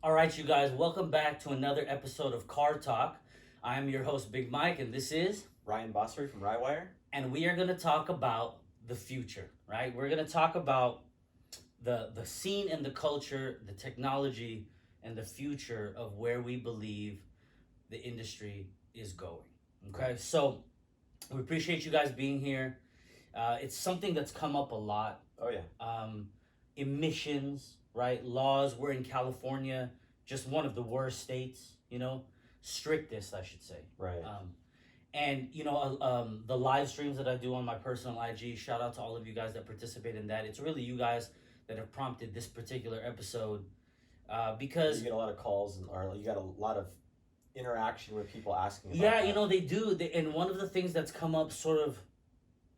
All right, you guys, welcome back to another episode of Car Talk. I'm your host, Big Mike, and this is, Ryan Bossery from Rywire. and we are going to talk about the future, right? We're going to talk about the scene and the culture, the technology, and the future of where we believe the industry is going. Okay, so we appreciate you guys being here. It's something that's come up a lot. Oh yeah. Emissions, right? Laws. We're in California, just one of the worst states, strictest, I should say. Right. And the live streams that I do on my personal IG, shout out to all of you guys that participate in that. It's really you guys that have prompted this particular episode, because you get a lot of calls or you got a lot of interaction with people asking about yeah, that. they do. And one of the things that's come up sort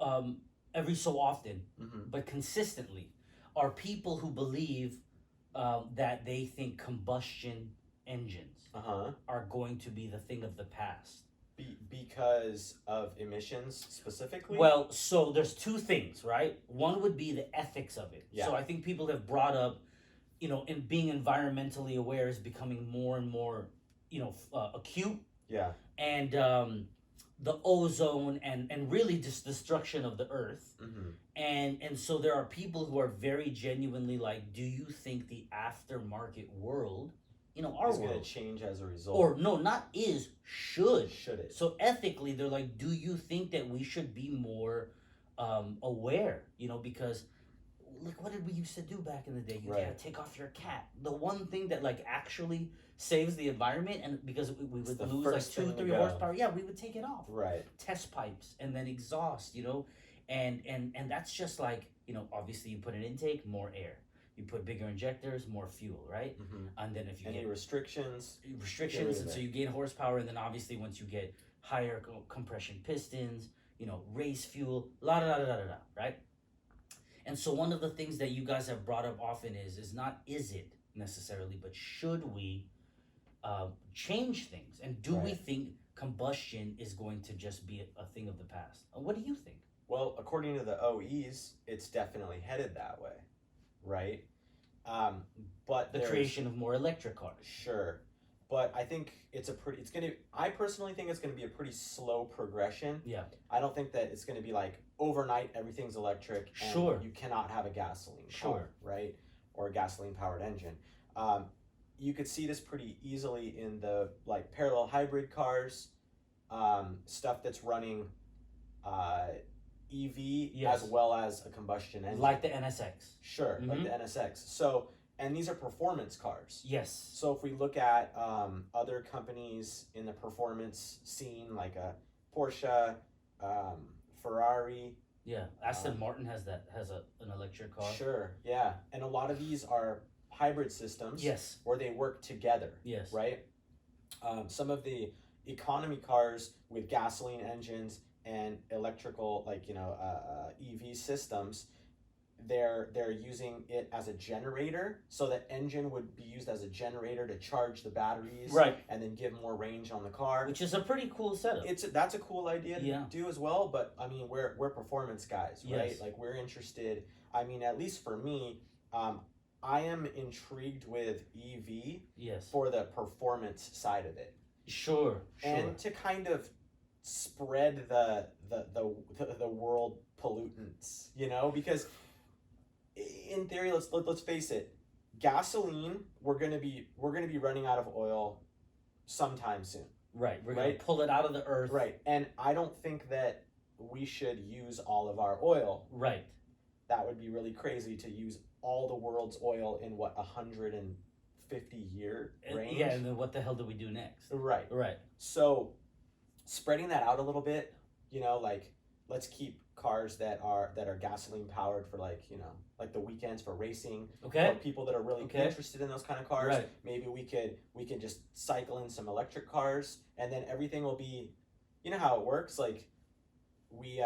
of every so often, but consistently, are people who believe that they think combustion engines are going to be the thing of the past. Because of emissions specifically? Well, so there's two things, right? One would be the ethics of it. Yeah. So I think people have brought up, in being environmentally aware is becoming more and more, acute. Yeah. And the ozone and really just destruction of the earth. And so there are people who are very genuinely like, do you think the aftermarket world, our is world, going to change as a result? or no, not is, should it? So ethically they're like, do you think that we should be more aware, because like, what did we used to do back in the day? You gotta take off your cap. The one thing that like actually saves the environment, and because we would lose like 2-3 horsepower, yeah, we would take it off. Right. Test pipes and then exhaust, and that's just like, obviously you put an intake, more air. You put bigger injectors, more fuel, right? And then if you get restrictions, and so you gain horsepower, and then obviously once you get higher compression pistons, race fuel, right? And so one of the things that you guys have brought up often is not is it necessarily, but should we change things? And do we think combustion is going to just be a thing of the past? What do you think? Well, according to the OEs, it's definitely headed that way, right? But the creation of more electric cars. Sure. But I think I personally think it's going to be a pretty slow progression. Yeah. I don't think that it's going to be like overnight everything's electric and you cannot have a gasoline car, right? Or a gasoline powered engine. You could see this pretty easily in the like parallel hybrid cars, stuff that's running EV as well as a combustion engine. Like the NSX. Sure, like the NSX. So, and these are performance cars. Yes. So if we look at other companies in the performance scene, like a Porsche, Ferrari. Yeah, Aston Martin has an electric car. Sure, yeah. And a lot of these are hybrid systems. Yes. Where they work together. Yes. Right? Some of the economy cars with gasoline engines and electrical, like, EV systems, they're using it as a generator, so that engine would be used as a generator to charge the batteries, right, and then give more range on the car, which is a pretty cool setup. That's a cool idea to do as well. But I mean, we're performance guys, right? Yes. Like, we're interested. I mean, at least for me, I am intrigued with EV. Yes. For the performance side of it. Sure. And to kind of spread the world pollutants, because in theory, let's face it, gasoline, we're gonna be running out of oil sometime soon. Right. We're gonna pull it out of the earth. Right. And I don't think that we should use all of our oil. Right. That would be really crazy to use all the world's oil in 150-year range. Yeah, and then what the hell do we do next? Right. Right. So spreading that out a little bit, like, let's keep cars that are gasoline powered for like the weekends for racing. Okay. For people that are really interested in those kind of cars. Right. Maybe we can just cycle in some electric cars, and then everything will be, how it works. Like, we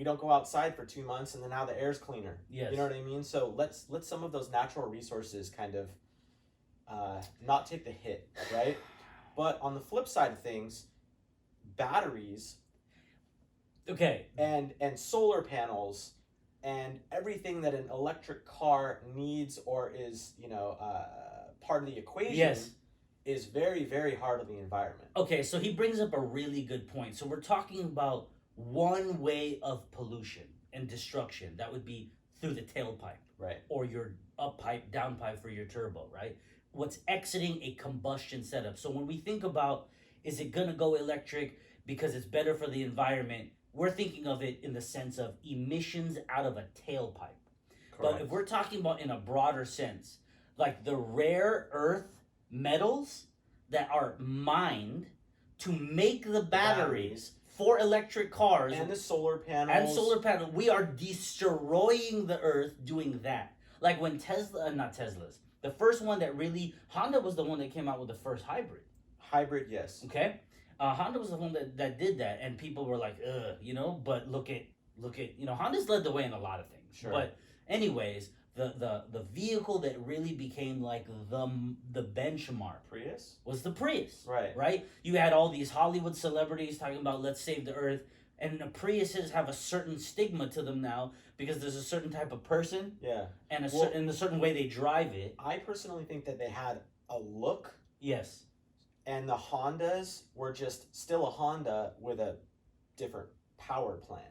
don't go outside for 2 months, and then now the air's cleaner. Yes. You know what I mean? So let's some of those natural resources kind of not take the hit, right? But on the flip side of things, batteries, and solar panels, and everything that an electric car needs or is part part of the equation Yes. is very, very hard on the environment. Okay, so he brings up a really good point. So we're talking about one way of pollution and destruction. That would be through the tailpipe. Right. Or your up pipe, down pipe for your turbo, right? What's exiting a combustion setup. So when we think about, is it gonna go electric because it's better for the environment, we're thinking of it in the sense of emissions out of a tailpipe. But if we're talking about in a broader sense, like the rare earth metals that are mined to make the batteries for electric cars and the solar panels, we are destroying the earth doing that. Like when not Teslas, the first one that really, Honda was the one that came out with the first hybrid. Hybrid, yes. Okay, Honda was the one that did that, and people were like, ugh, you know. But look at, Honda's led the way in a lot of things. Sure. But anyways, the vehicle that really became like the benchmark Prius was the Prius. Right. Right. You had all these Hollywood celebrities talking about let's save the earth, and the Priuses have a certain stigma to them now because there's a certain type of person. Yeah. And a certain way they drive it. I personally think that they had a look. Yes. And the Hondas were just still a Honda with a different power plant.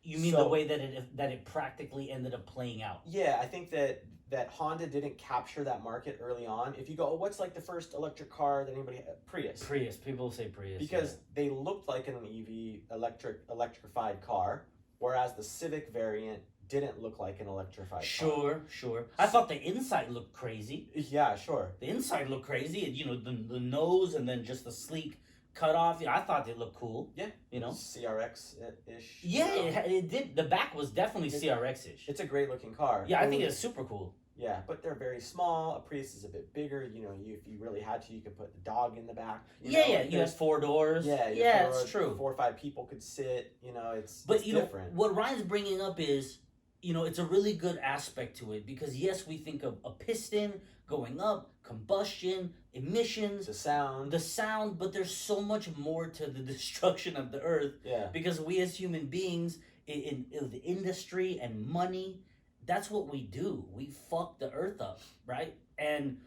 You mean the way that it practically ended up playing out? Yeah, I think that Honda didn't capture that market early on. If you go, what's like the first electric car that anybody had? Prius. Prius. People say Prius. Because they looked like an EV electrified car, whereas the Civic variant didn't look like an electrified car. Sure. I thought the inside looked crazy. Yeah, sure. The inside looked crazy. The nose and then just the sleek cut off. I thought they looked cool. Yeah. CRX-ish. Yeah, it did. The back was definitely CRX-ish. It's a great looking car. Yeah, I think it's super cool. Yeah, but they're very small. A Prius is a bit bigger. If you really had to, you could put the dog in the back. You have 4 doors. Yeah, it's true. 4 or 5 people could sit. It's Know, different. what Ryan's bringing up is, it's a really good aspect to it because yes, we think of a piston going up, combustion, emissions, the sound, but there's so much more to the destruction of the earth. Yeah. Because we as human beings in the industry and money, that's what we do. We fuck the earth up, right? And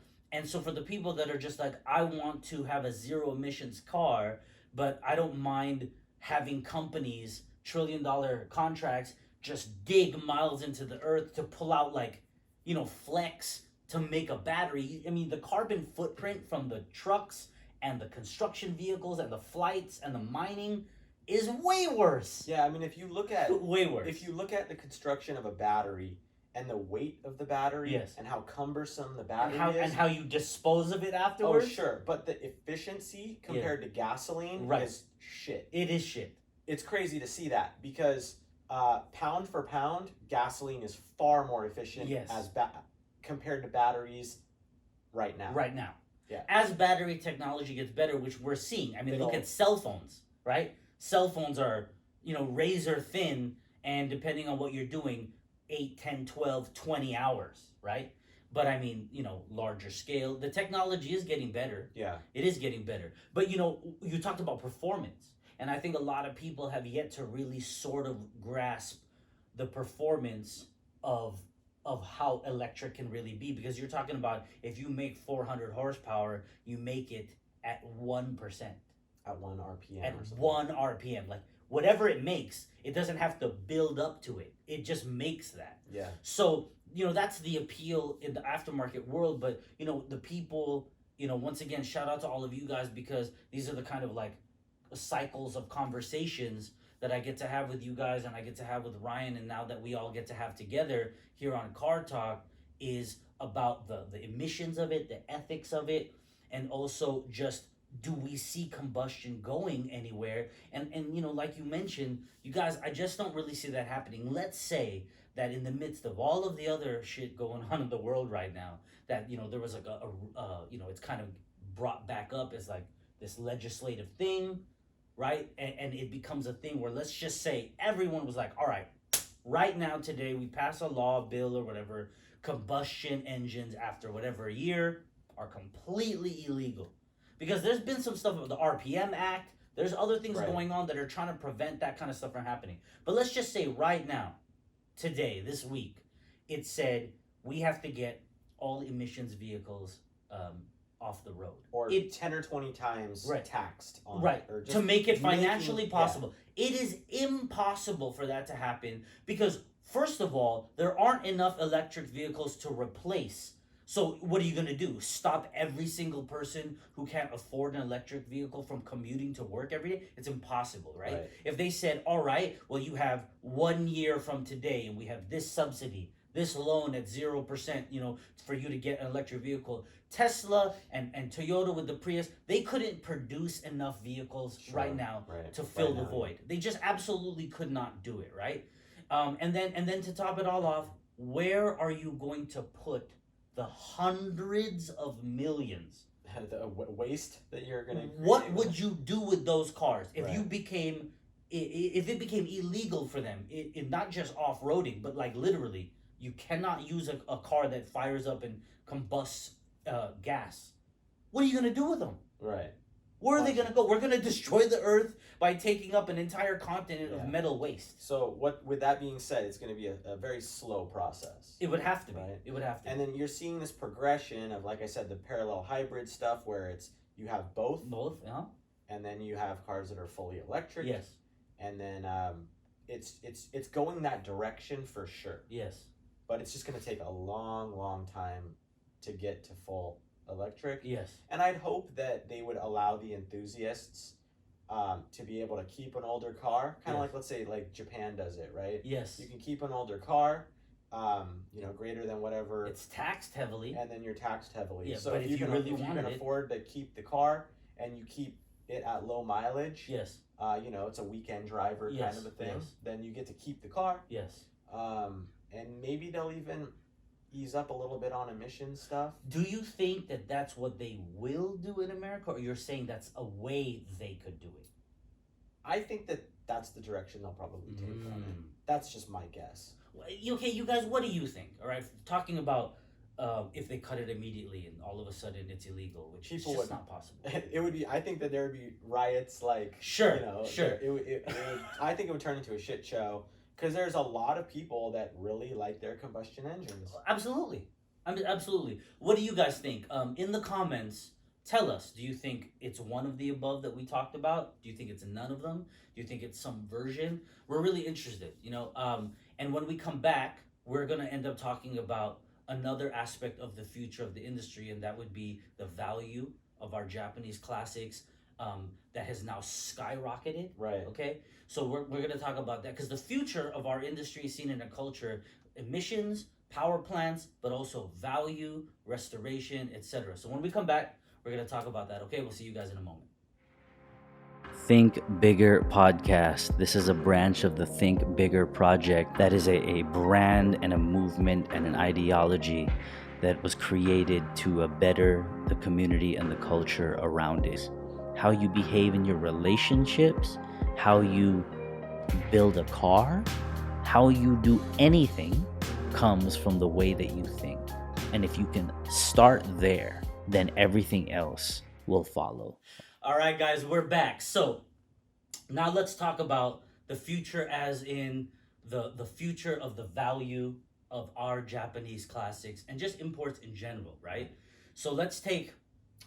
so for the people that are just like, I want to have a zero emissions car, but I don't mind having companies, $1 trillion contracts, just dig miles into the earth to pull out flex to make a battery. I mean, the carbon footprint from the trucks and the construction vehicles and the flights and the mining is way worse. Yeah, I mean, if you look at way worse. If you look at the construction of a battery and the weight of the battery, yes, and how cumbersome the battery is, and how you dispose of it afterwards. Oh, sure, but the efficiency compared to gasoline is shit. It is shit. It's crazy to see that because pound for pound, gasoline is far more efficient compared to batteries right now. Right now. Yeah. As battery technology gets better, which we're seeing. I mean, look at cell phones, right? Cell phones are, razor thin, and depending on what you're doing, 8, 10, 12, 20 hours, right? But I mean, larger scale. The technology is getting better. Yeah. It is getting better. But, you talked about performance. And I think a lot of people have yet to really sort of grasp the performance of how electric can really be. Because you're talking about if you make 400 horsepower, you make it at 1%. At 1 RPM. At or something. 1 RPM. Like, whatever it makes, it doesn't have to build up to it. It just makes that. Yeah. So, that's the appeal in the aftermarket world. But, the people, once again, shout out to all of you guys because these are the kind of cycles of conversations that I get to have with you guys and I get to have with Ryan, and now that we all get to have together here on Car Talk, is about the emissions of it, the ethics of it, and also just, do we see combustion going anywhere? And like you mentioned, you guys, I just don't really see that happening. Let's say that in the midst of all of the other shit going on in the world right now, that there was it's kind of brought back up as this legislative thing, right? And it becomes a thing where, let's just say everyone was like, all right, right now today we pass a law, bill or whatever, combustion engines after whatever year are completely illegal. Because there's been some stuff with the RPM Act, there's other things going on that are trying to prevent that kind of stuff from happening. But let's just say right now, today, this week, it said we have to get all emissions vehicles off the road. Or It 10 or 20 times Right. taxed on right it, or just to make it making- financially possible. It is impossible for that to happen because first of all, there aren't enough electric vehicles to replace. So what are you going to do? Stop every single person who can't afford an electric vehicle from commuting to work every day? It's impossible, right? Right. If they said, "All right, well you have 1 year from today and we have this subsidy, this loan at 0%, for you to get an electric vehicle." Tesla and Toyota with the Prius, they couldn't produce enough vehicles Sure, right now right, to fill right the now, void. They just absolutely could not do it, right? And then to top it all off, where are you going to put the hundreds of millions? The waste that you're gonna What create. would you do with those cars if you Right. became if it became illegal for them, it not just off-roading, but like literally you cannot use a car that fires up and combusts gas? What are you going to do with them? Right. Where are they going to go? We're going to destroy the earth by taking up an entire continent Yeah. of metal waste. So what? With that being said, it's going to be a very slow process. It would have to be. Right. It would have to. And then you're seeing this progression of, like I said, the parallel hybrid stuff, where it's you have both, and then you have cars that are fully electric. Yes. And then it's going that direction for sure. Yes. But it's just going to take a long time to get to full electric. Yes. And I'd hope that they would allow the enthusiasts to be able to keep an older car, kind of like, let's say, like Japan does it, right? Yes. You can keep an older car, greater than whatever, It's taxed heavily. and then you're taxed heavily. Yeah, So but if if you really if you wanted can it- afford to keep the car and you keep it at low mileage, Yes. it's a weekend driver kind Yes, of a thing, yes. then you get to keep the car. Yes. And maybe they'll even ease up a little bit on emission stuff. Do you think that that's what they will do in America, or you're saying that's a way they could do it? I think that that's the direction they'll probably take on it. Mm. That's just my guess. Okay, you guys, what do you think? All right, talking about if they cut it immediately and all of a sudden it's illegal, which People is just would- not possible. It would be. I think that there would be riots, like Sure, you know, sure. It would, I think it would turn into a shit show because there's a lot of people that really like their combustion engines. Absolutely. Absolutely. What do you guys think? In the comments, tell us. Do you think it's one of the above that we talked about? Do you think it's none of them? Do you think it's some version? We're really interested, And when we come back, we're going to end up talking about another aspect of the future of the industry, and that would be the value of our Japanese classics that has now skyrocketed. Right. Okay? So we're going to talk about that because the future of our industry, scene, and a culture, emissions, power plants, but also value, restoration, etc. So when we come back, we're going to talk about that. Okay, we'll see you guys in a moment. Think Bigger podcast. This is a branch of the Think Bigger project that is a brand and a movement and an ideology that was created to better the community and the culture around it. How you behave in your relationships, how you build a car, how you do anything comes from the way that you think. And if you can start there, then everything else will follow. All right, guys, we're back. So now let's talk about the future, as in the future of the value of our Japanese classics and just imports in general, right? So let's take,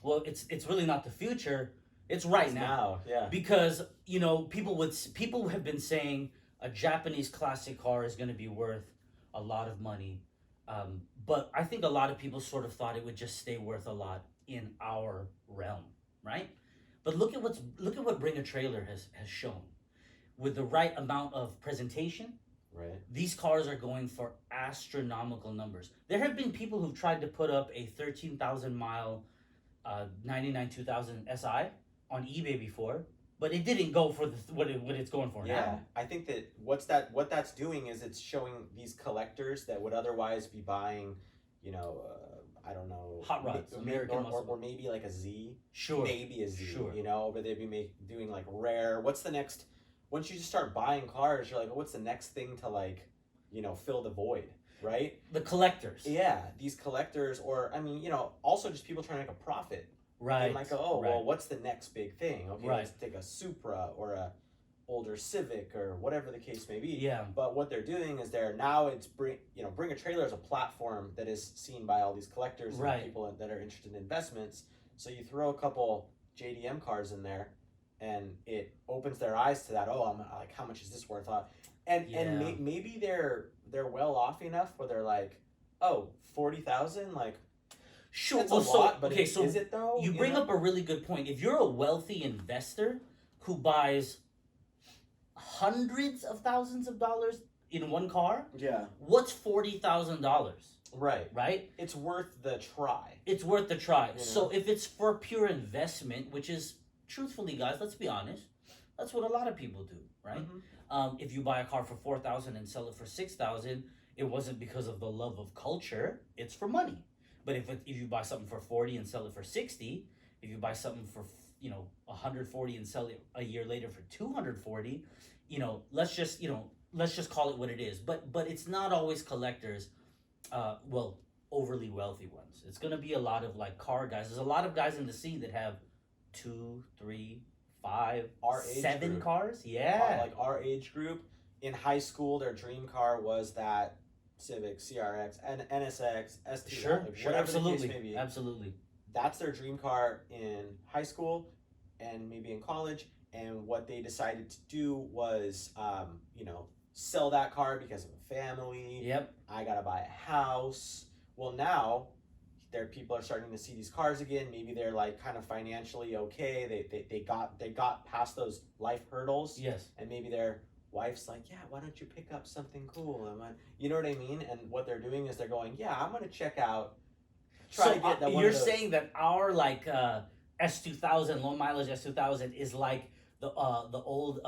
well, it's really not the future, it's right now. Yeah. Because, people have been saying a Japanese classic car is going to be worth a lot of money. But I think a lot of people sort of thought it would just stay worth a lot in our realm, right? But look at what Bring a Trailer has shown. With the right amount of presentation, Right. these cars are going for astronomical numbers. There have been people who've tried to put up a 13,000 mile 99 2000 SI on eBay before, but it didn't go for what it's going for Yeah, now. I think that what that's doing is it's showing these collectors that would otherwise be buying, I don't know, Hot rods, American muscle. or maybe like a Z, Sure. maybe a Z, Sure. but they'd be doing like rare. What's the next? Once you just start buying cars, you're like, what's the next thing to fill the void, right? The collectors. Yeah, these collectors, or also just people trying to make a profit. Right. They might go, right. well, what's the next big thing? Okay, Right. let's take a Supra or a older Civic or whatever the case may be. Yeah. But what they're doing is bring a trailer as a platform that is seen by all these collectors Right. and people that are interested in investments. So you throw a couple JDM cars in there, and it opens their eyes to that. Oh, I'm like, how much is this worth? And maybe they're well off enough where they're like, oh, 40,000, like. Sure. That's a lot, but is it though? You bring up a really good point. If you're a wealthy investor who buys hundreds of thousands of dollars in one car, yeah, what's $40,000? Right. Right? It's worth the try. It's worth the try. You know? So if it's for pure investment, which is, truthfully, guys, let's be honest, that's what a lot of people do, right? Mm-hmm. If you buy a car for $4,000 and sell it for $6,000, it wasn't because of the love of culture. It's for money. But if you buy something for 40 and sell it for 60, if you buy something for 140 and sell it a year later for 240, let's just call it what it is. But it's not always collectors, overly wealthy ones. It's gonna be a lot of like car guys. There's a lot of guys in the scene that have 2, 3, 5, 7 cars. Yeah, like our age group. In high school, their dream car was that Civic, CRX, and NSX, ST, sure, whatever absolutely, the case may be. Absolutely. That's their dream car in high school and maybe in college. And what they decided to do was, sell that car because of a family. Yep. I gotta buy a house. Well, now people are starting to see these cars again. Maybe they're like kind of financially okay. They got past those life hurdles. Yes. And maybe their wife's like, yeah, why don't you pick up something cool? You know what I mean? And what they're doing is they're going, yeah, I'm gonna check out. Try to get that. You're saying that our like S2000 low mileage S2000 is like the old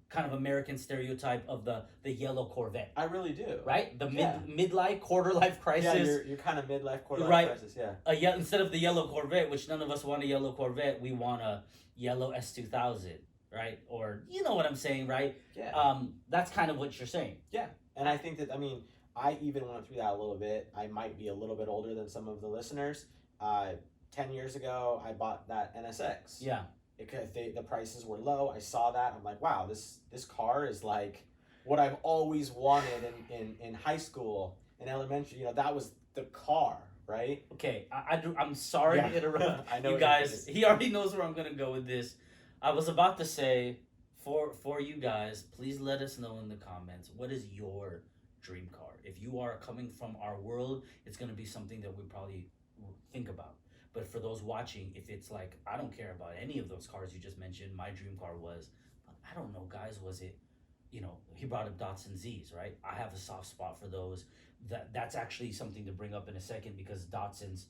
kind of American stereotype of the yellow Corvette. I really do. Right? The midlife quarter life crisis. Yeah, you're kind of midlife quarter life crisis. Yeah. Instead of the yellow Corvette, which none of us want a yellow Corvette, we want a yellow S2000. Right? Or you know what I'm saying, right? Yeah. That's kind of what you're saying. Yeah. And I think that, I even went through that a little bit. I might be a little bit older than some of the listeners. 10 years ago, I bought that NSX. Yeah. Because the prices were low. I saw that. I'm like, wow, this car is like what I've always wanted in high school, in elementary. That was the car, right? Okay. I'm sorry to interrupt I know you guys. He already knows where I'm going to go with this. I was about to say, for you guys, please let us know in the comments, what is your dream car? If you are coming from our world, it's going to be something that we probably think about. But for those watching, if it's like, I don't care about any of those cars you just mentioned, my dream car was, but I don't know, guys, was it, he brought up Datsun Zs, right? I have a soft spot for those. That's actually something to bring up in a second because Datsuns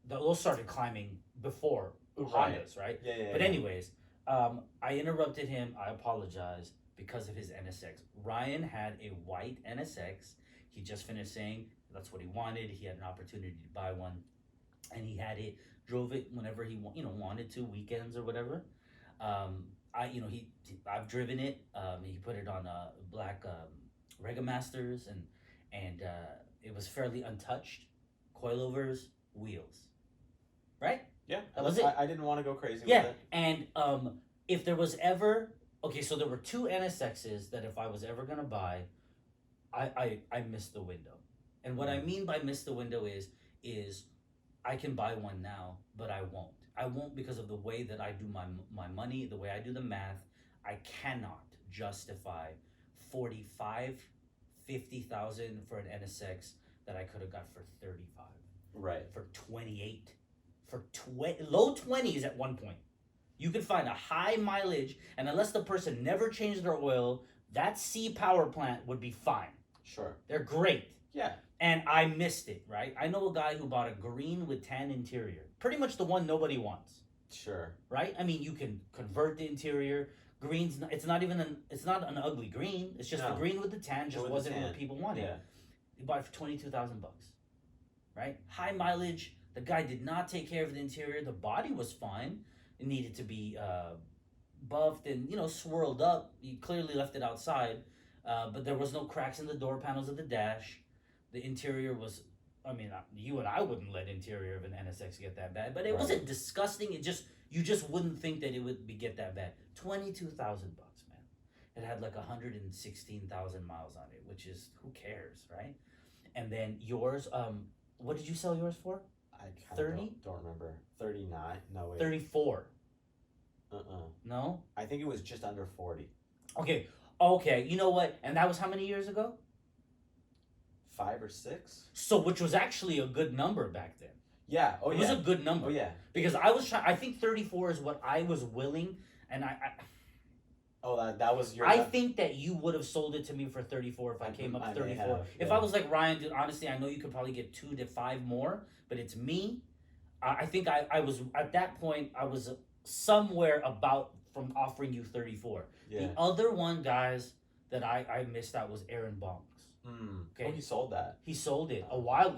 those started climbing before Hondas, right? Yeah. But anyways, I interrupted him. I apologize because of his NSX. Ryan had a white NSX. He just finished saying that's what he wanted. He had an opportunity to buy one, and he had it. Drove it whenever he wanted to, weekends or whatever. I've driven it. He put it on black Regamasters, and it was fairly untouched. Coilovers, wheels, right? Yeah, that was it. I didn't want to go crazy with it. And if there was ever so there were 2 NSXs that if I was ever gonna buy, I missed the window. And what I mean by miss the window is I can buy one now, but I won't. I won't because of the way that I do my money, the way I do the math. I cannot justify 45, 50,000 for an NSX that I could have got for 35. Right. For 28. For low 20s at one point. You could find a high mileage, and unless the person never changed their oil, that C power plant would be fine. Sure. They're great. Yeah. And I missed it, right? I know a guy who bought a green with tan interior. Pretty much the one nobody wants. Sure. Right? I mean, you can convert the interior. Green's it's not an ugly green. It's just the green with the tan just wasn't what people wanted. Yeah. You bought it for $22,000. Right? High mileage. The guy did not take care of the interior. The body was fine. It needed to be buffed and, swirled up. He clearly left it outside. But there was no cracks in the door panels of the dash. The interior was, you and I wouldn't let interior of an NSX get that bad. But it wasn't disgusting. You just wouldn't think that it would get that bad. $22,000, man. it had like 116,000 miles on it, which is who cares, right? And then yours, what did you sell yours for? I kind 30? of don't remember. 39? No, wait. 34. Uh-uh. No? I think it was just under 40. Okay. Okay. You know what? And that was how many years ago? 5 or 6? So, which was actually a good number back then. Yeah. Oh, It yeah. was a good number. Oh, yeah. Because I was trying, I think 34 is what I was willing, and Oh, that was your... I think that you would have sold it to me for 34 if I came I up may 34. have, If yeah. I was like, Ryan, dude, honestly, I know you could probably get 2 to 5 more, but it's me. I think I was, at that point, I was somewhere about from offering you 34. Yeah. The other one, guys, that I missed out was Aaron Bonks. Okay. Oh, he sold that. He sold it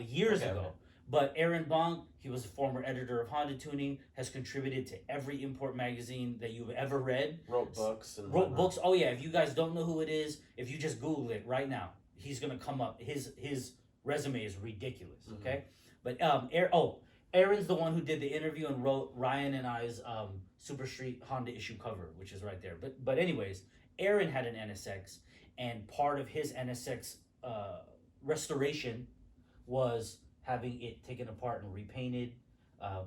years ago. Okay. But Aaron Bonk, he was a former editor of Honda Tuning, has contributed to every import magazine that you've ever read. Wrote books. And Wrote books. Oh yeah, if you guys don't know who it is, if you just Google it right now, he's gonna come up. His resume is ridiculous. Okay, but Aaron's the one who did the interview and wrote Ryan and I's Super Street Honda issue cover, which is right there. But anyways, Aaron had an NSX, and part of his NSX restoration was having it taken apart and repainted.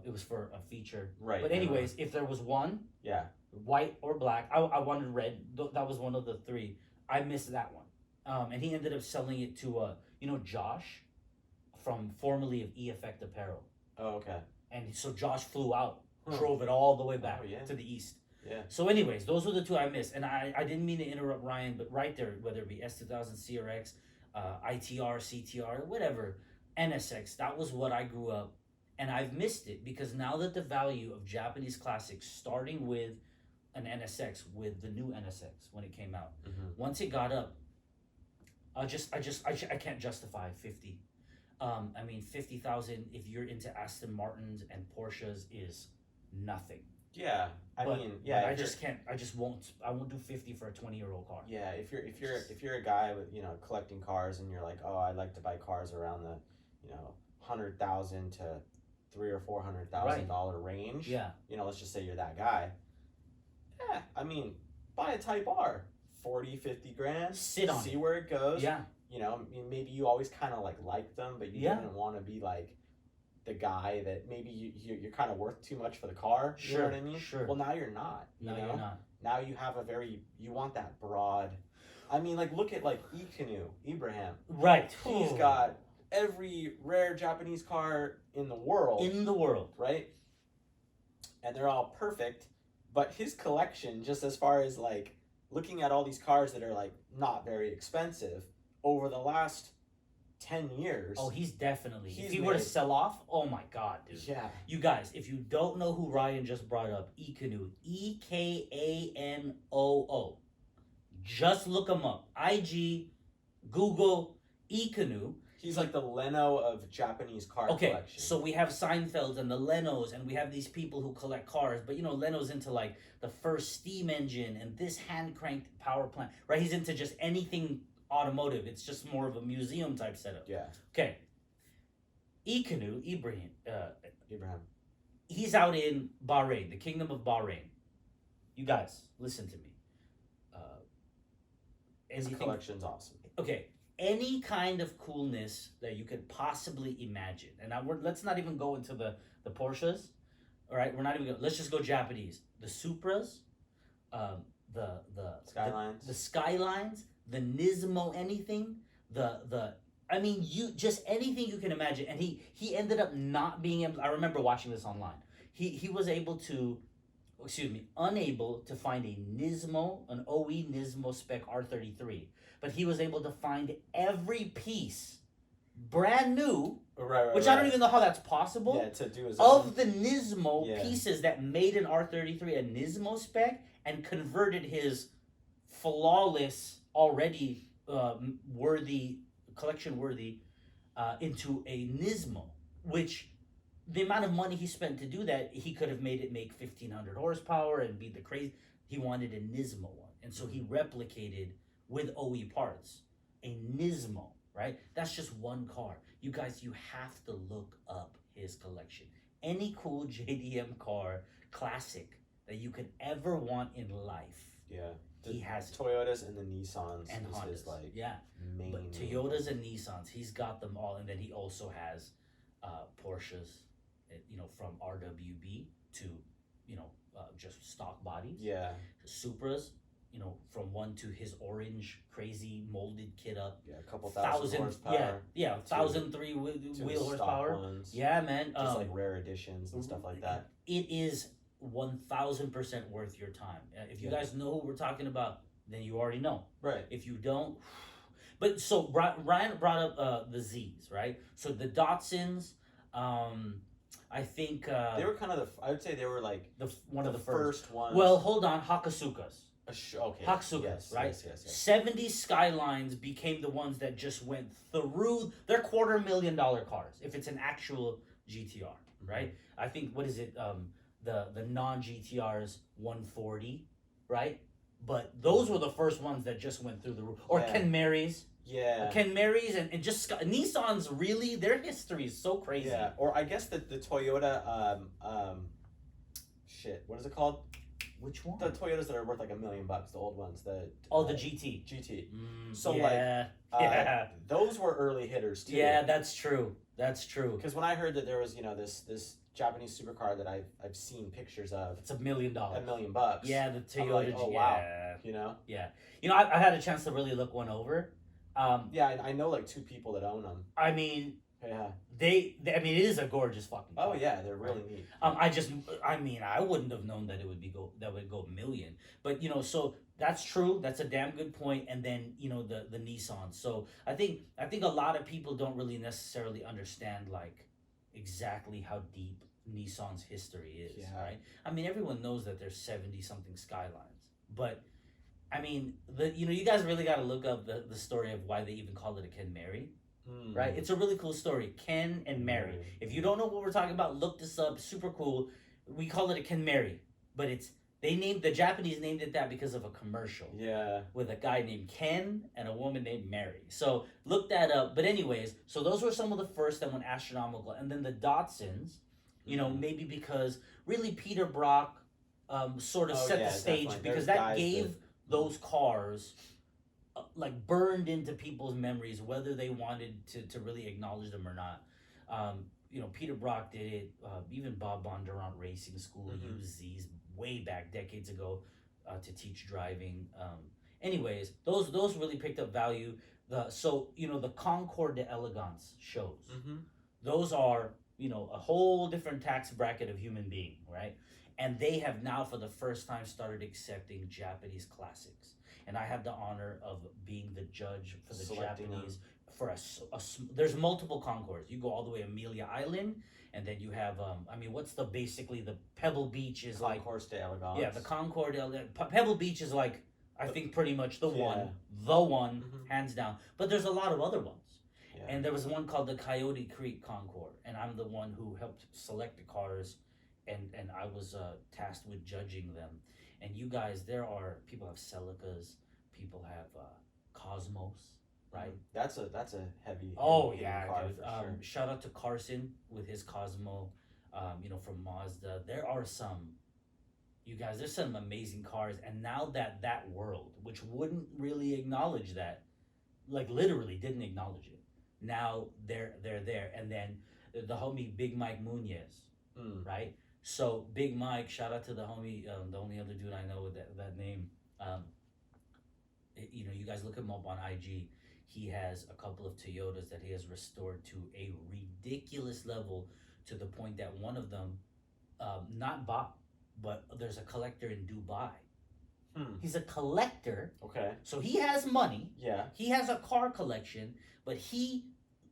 It was for a feature. Right. But anyways, if there was one, yeah, white or black, I wanted red. That was one of the 3. I missed that one. And he ended up selling it to Josh, from formerly of E Effect Apparel. Oh, okay. And so Josh flew out, drove it all the way back to the east. Yeah. So anyways, those were the 2 I missed. And I didn't mean to interrupt Ryan, but right there, whether it be S2000 CRX, ITR, CTR, whatever, NSX, that was what I grew up. And I've missed it because now that the value of Japanese classics, starting with an NSX, with the new NSX when it came out, once it got up, I can't justify 50. I mean, 50,000 if you're into Aston Martins and Porsches is nothing. Yeah, I won't do 50 for a 20-year-old car. Yeah, if you're a guy with collecting cars and you're like, oh, I'd like to buy cars around the $100,000 to $300,000 or $400,000 range. Yeah. Let's just say you're that guy. Yeah, I mean, buy a Type R, 40, 50 grand. Sit on see it. where it goes. Yeah. Maybe you always kind of like them, but you didn't want to be like the guy that maybe you're kind of worth too much for the car. Sure. You know what I mean? Sure. Well, now you're not. No, you're not. Now you have you want that broad. I mean, like, look at like Ibrahim. Right. He's got every rare Japanese car in the world. Right? And they're all perfect, but his collection, just as far as like looking at all these cars that are like not very expensive over the last 10 years. Oh, he's definitely. If he were to sell off, oh my God, dude. Yeah. You guys, if you don't know who Ryan just brought up, Ekanoo, Ekanoo. Just look him up. IG, Google, Ekanoo. He's like the Leno of Japanese car collection. So we have Seinfelds and the Lenos, and we have these people who collect cars. But Leno's into like the first steam engine and this hand cranked power plant, right? He's into just anything automotive. It's just more of a museum type setup. Yeah. Okay. Ekanoo, Ibrahim. He's out in Bahrain, the Kingdom of Bahrain. You guys, listen to me. His collection's awesome. Okay. Any kind of coolness that you could possibly imagine. And let's not even go into the Porsches. All right, we're not even going. Let's just go Japanese. The Supras, the Skylines. the Skylines, the Nismo anything, I mean, you just anything you can imagine. And he ended up not being able. I remember watching this online. He was unable to find a Nismo, an OE Nismo spec R33. But he was able to find every piece, brand new, which I don't even know how that's possible. Yeah, to do his of own. the Nismo pieces that made an R33 a Nismo spec and converted his flawless, already collection worthy, into a Nismo. Which the amount of money he spent to do that, he could have made it make 1,500 horsepower and be the crazy. He wanted a Nismo one, and so he replicated with OE parts a Nismo, right? That's just one car. You guys, you have to look up his collection. Any cool JDM car, classic, that you could ever want in life, Yeah. He has Toyotas and the Nissans and is Hondas. his like Yeah, main. but Toyotas and Nissans, he's got them all, and then he also has Porsches, from RWB to just stock bodies. Yeah. Supras, from one to his orange crazy molded kit up. Yeah, a couple thousand horsepower. Yeah, 1,003 wheel horsepower. Ones, yeah, man. just like rare editions and stuff like that. It is 1,000% worth your time. If you guys know who we're talking about, then you already know. Right. If you don't, but so Ryan brought up the Z's, right? So the Datsuns, I think they were kind of I would say they were like one of the first ones. Well, hold on, Hakusukas. Okay. Hakusukas, right? Yes. 70 Skylines became the ones that just went through. They're $250,000 cars if it's an actual GTR, right? I think what is it? The non GTRs 140, right? But those were the first ones that just went through the roof. Or Ken Marys. Yeah. Ken Marys and just Nissans, really, their history is so crazy. Yeah. Or I guess the Toyota what is it called? Which one? The Toyotas that are worth like $1 million, the old ones. The GT. GT. So those were early hitters too. Yeah, that's true. That's true. Because when I heard that there was this Japanese supercar that I've seen pictures of, it's $1 million. $1 million. Yeah, the Toyota. Like, oh wow. Yeah. I had a chance to really look one over. I know like 2 people that own them. I mean, yeah. It is a gorgeous fucking car. Oh yeah, they're really neat. I wouldn't have known that it would go $1 million. But so that's true. That's a damn good point. And then the Nissan. So I think a lot of people don't really necessarily understand like exactly how deep Nissan's history is. Yeah. Right. I mean, everyone knows that there's 70 something Skylines, but I mean you guys really got to look up the story of why they even called it a Ken Mary. Right, it's a really cool story. Ken and Mary. If you don't know what we're talking about, look this up. Super cool. We call it a Ken Mary, but the Japanese named it that because of a commercial. Yeah. With a guy named Ken and a woman named Mary. So look that up. But anyways, so those were some of the first that went astronomical, and then the Datsuns. Maybe because really Peter Brock sort of set the stage definitely. because that gave those cars. Like burned into people's memories, whether they wanted to really acknowledge them or not. Peter Brock did it. Even Bob Bondurant Racing School used these way back decades ago to teach driving. Anyways, those really picked up value. The Concours d'Elegance shows. Those are a whole different tax bracket of human being, right? And they have now for the first time started accepting Japanese classics. And I had the honor of being the judge for the Japanese for there's multiple Concours. You go all the way Amelia Island, and then you have what's basically the Pebble Beach is like Concours d'Elegance. Yeah, the Concours d'Elegance. I think is like I think pretty much the one, hands down. But there's a lot of other ones. Yeah. And there was one called the Coyote Creek Concours, and I'm the one who helped select the cars, and I was tasked with judging them. And you guys, people have Celicas, people have Cosmos, right? That's a heavy. Oh heavy yeah, car dude. For sure. Shout out to Carson with his Cosmo, from Mazda. There are there's some amazing cars, and now that world, which wouldn't really acknowledge that, like literally didn't acknowledge it. Now they're there, and then the homie Big Mike Munoz, right? So Big Mike, shout out to the homie, the only other dude I know with that name. You guys look him up on IG. He has a couple of Toyotas that he has restored to a ridiculous level, to the point that one of them, not bought, but there's a collector in Dubai. He's a collector. Okay. So he has money. Yeah. He has a car collection, but he,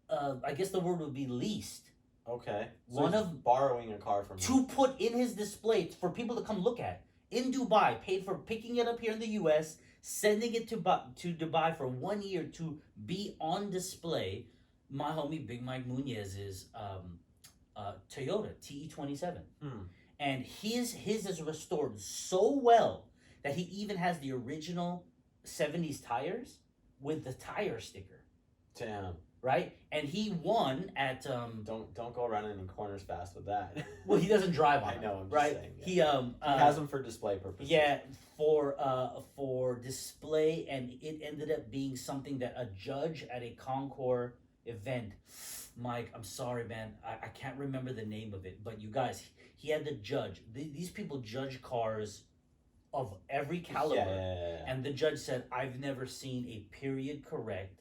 I guess the word would be leased. Okay. So borrowing a car from to put in his display for people to come look at in Dubai, paid for picking it up here in the U.S., sending it to Dubai for 1 year to be on display. My homie Big Mike Munoz's Toyota TE27, and his is restored so well that he even has the original 70s tires with the tire sticker. Damn. right? And he won at Don't go running in corners fast with that. well, he doesn't drive on I them, know. I'm just right? saying. Yeah. He He has them for display purposes. yeah, for display, and it ended up being something that a judge at a Concours event, Mike, I'm sorry, man, I can't remember the name of it, but you guys, he had to judge. These people judge cars of every caliber, and the judge said, I've never seen a period correct,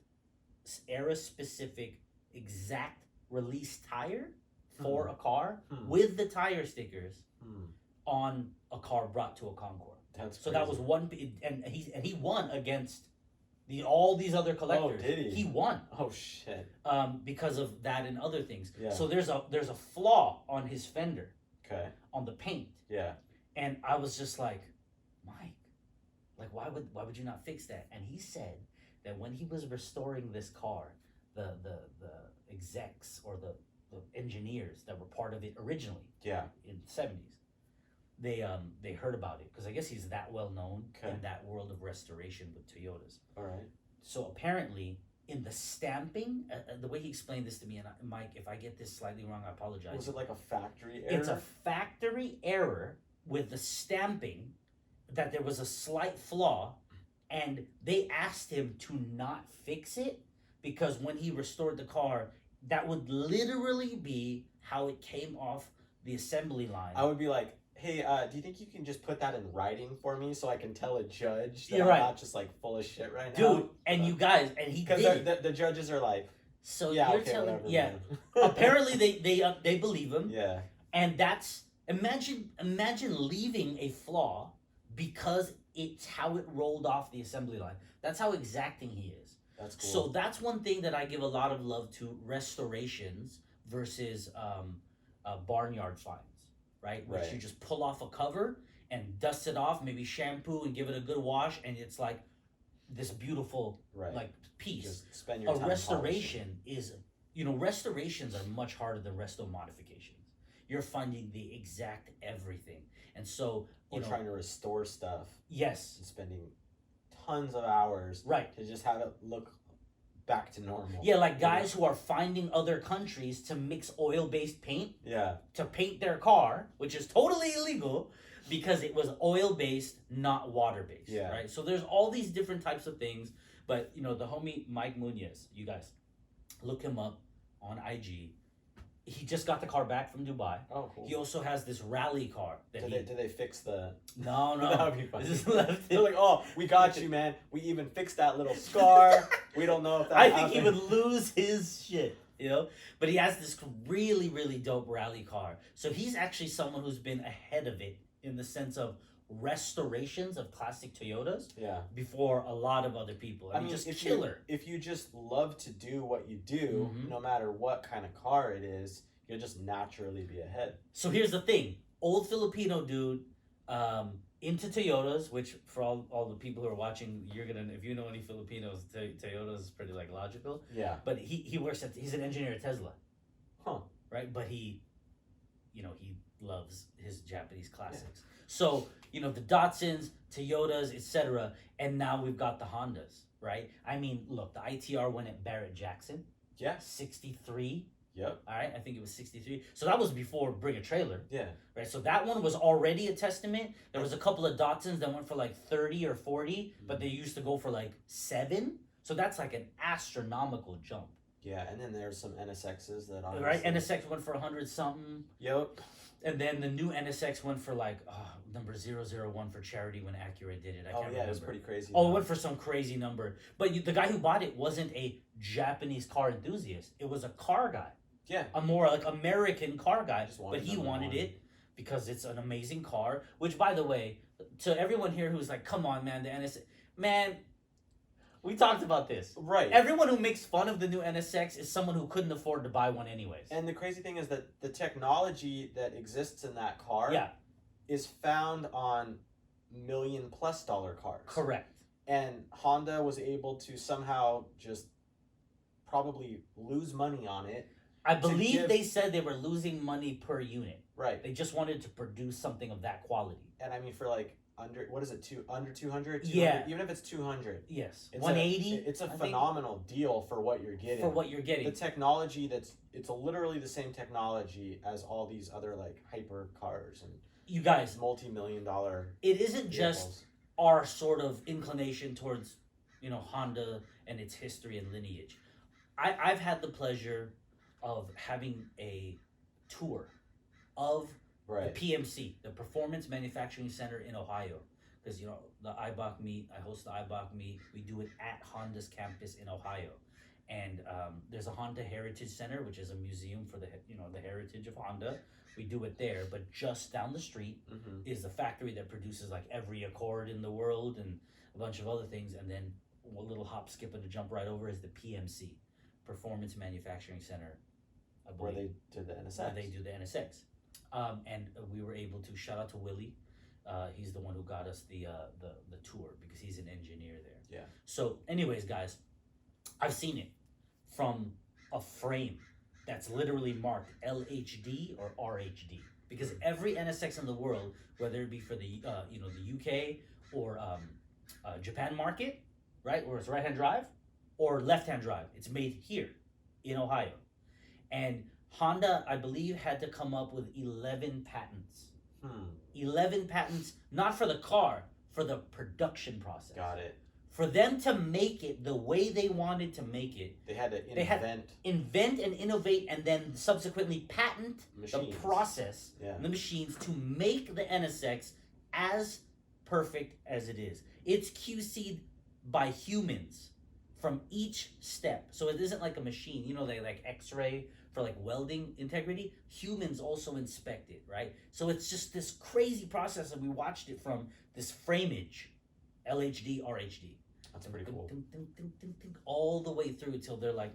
era specific, exact release tire for a car with the tire stickers on a car brought to a Concours. That's so crazy. that was one, and he won against all these other collectors. Oh, did he? He won. Oh shit. Because of that and other things. Yeah. So there's a flaw on his fender. Okay. On the paint. Yeah. And I was just like, Mike, like why would you not fix that? And he said that when he was restoring this car, the execs or the engineers that were part of it originally, yeah, in the 70s, they heard about it because I guess he's that well known in that world of restoration with Toyotas. All right. So apparently, in the stamping, the way he explained this to me, and Mike, if I get this slightly wrong, I apologize. Was it like a factory error? It's a factory error with the stamping, that there was a slight flaw, and they asked him to not fix it because when he restored the car, that would literally be how it came off the assembly line. I would be like, hey, do you think you can just put that in writing for me so I can tell a judge that You're I'm right. not just like full of shit right now? Dude, and you guys, and he did. Because the judges are like, so yeah, you're okay, telling, whatever, yeah. man. Apparently they believe him. Yeah. And that's, imagine leaving a flaw because it's how it rolled off the assembly line. That's how exacting he is. That's cool. So that's one thing that I give a lot of love to restorations versus barnyard finds, right? Which you just pull off a cover and dust it off, maybe shampoo and give it a good wash, and it's like this beautiful like piece. Just spend your time restoration is, restorations are much harder than resto modifications. You're finding the exact everything, and so trying to restore stuff. Yes. And spending tons of hours. Right. To just have it look back to normal. Yeah, like guys who are finding other countries to mix oil-based paint. Yeah. To paint their car, which is totally illegal because it was oil-based, not water-based. Yeah. Right. So there's all these different types of things, but the homie Mike Munoz, you guys look him up on IG. He just got the car back from Dubai. Oh, cool. He also has this rally car. Did they fix the... No. That would be funny. This is left. They're like, oh, we got you, man. We even fixed that little scar. We don't know if that I think he would lose his shit, But he has this really, really dope rally car. So he's actually someone who's been ahead of it in the sense of restorations of classic Toyotas before a lot of other people. I mean, just killer. If you just love to do what you do, no matter what kind of car it is, you'll just naturally be ahead. So here's the thing. Old Filipino dude, into Toyotas, which for all the people who are watching, if you know any Filipinos, Toyotas is pretty logical. Yeah. But he's an engineer at Tesla. Huh. Right? But he loves his Japanese classics. Yeah. So, the Datsuns, Toyotas, etc. And now we've got the Hondas, right? I mean, look, the ITR went at Barrett-Jackson. Yeah. 63. Yep. All right, I think it was 63. So that was before Bring a Trailer. Yeah. Right, so that one was already a testament. There was a couple of Datsuns that went for 30 or 40, but they used to go for 7. So that's an astronomical jump. Yeah, and then there's some NSXs that obviously... Right, NSX went for 100 something. Yep. And then the new NSX went for number 001 for charity when Acura did it. I can't remember. It was pretty crazy. Oh, it went for some crazy number. But the guy who bought it wasn't a Japanese car enthusiast. It was a car guy. Yeah. A more American car guy. But he wanted it because it's an amazing car. Which, by the way, to everyone here who's come on, man, the NSX... Man... We talked about this. Right. Everyone who makes fun of the new NSX is someone who couldn't afford to buy one anyways. And the crazy thing is that the technology that exists in that car is found on $1 million+ cars. Correct. And Honda was able to somehow just probably lose money on it. I believe they said they were losing money per unit. Right. They just wanted to produce something of that quality. And I mean, for under what is it under 200? Yeah. Even if it's 200. Yes. It's 180. It's a phenomenal deal for what you're getting. For what you're getting. The technology it's literally the same technology as all these other like hyper cars and you guys, multi-million-dollar. It isn't vehicles. just our sort of inclination towards, Honda and its history and lineage. I've had the pleasure of having a tour of Right. the PMC, the Performance Manufacturing Center in Ohio. Because, the IBOC meet, I host the IBOC meet. We do it at Honda's campus in Ohio. And there's a Honda Heritage Center, which is a museum for the heritage of Honda. We do it there, but just down the street is the factory that produces like every Accord in the world and a bunch of other things. And then a little hop, skip, and a jump right over is the PMC, Performance Manufacturing Center. Where they did the NSX. Where they do the NSX. And we were able to shout out to Willie. He's the one who got us the tour because he's an engineer there. Yeah. So, anyways, guys, I've seen it from a frame that's literally marked LHD or RHD because every NSX in the world, whether it be for the the UK or Japan market, right, where it's right-hand drive or left-hand drive, it's made here in Ohio, and Honda, I believe, had to come up with 11 patents. 11 patents, not for the car, for the production process. Got it. For them to make it the way they wanted to make it, they had to invent and innovate, and then subsequently patent machines. The process, the machines to make the NSX as perfect as it is. It's QC'd by humans from each step. So it isn't like a machine, they like X-ray for like welding integrity. Humans also inspect it, right? So it's just this crazy process, and we watched it from this frameage, LHD, RHD. That's pretty cool. All the way through till they're like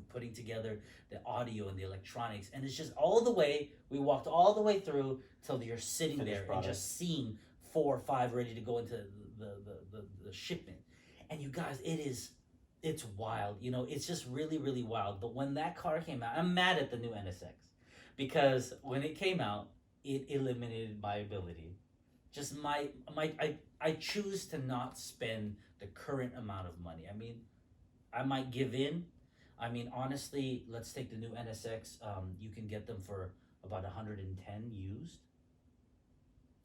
putting together the audio and the electronics, and it's just all the way. We walked all the way through till you're sitting Finished there product. and just seeing 4 or 5 ready to go into the shipment. And you guys, it's wild. It's just really, really wild. But when that car came out, I'm mad at the new NSX because when it came out, it eliminated my ability. Just I choose to not spend the current amount of money. I mean, I might give in. I mean, honestly, let's take the new NSX. You can get them for about 110 used.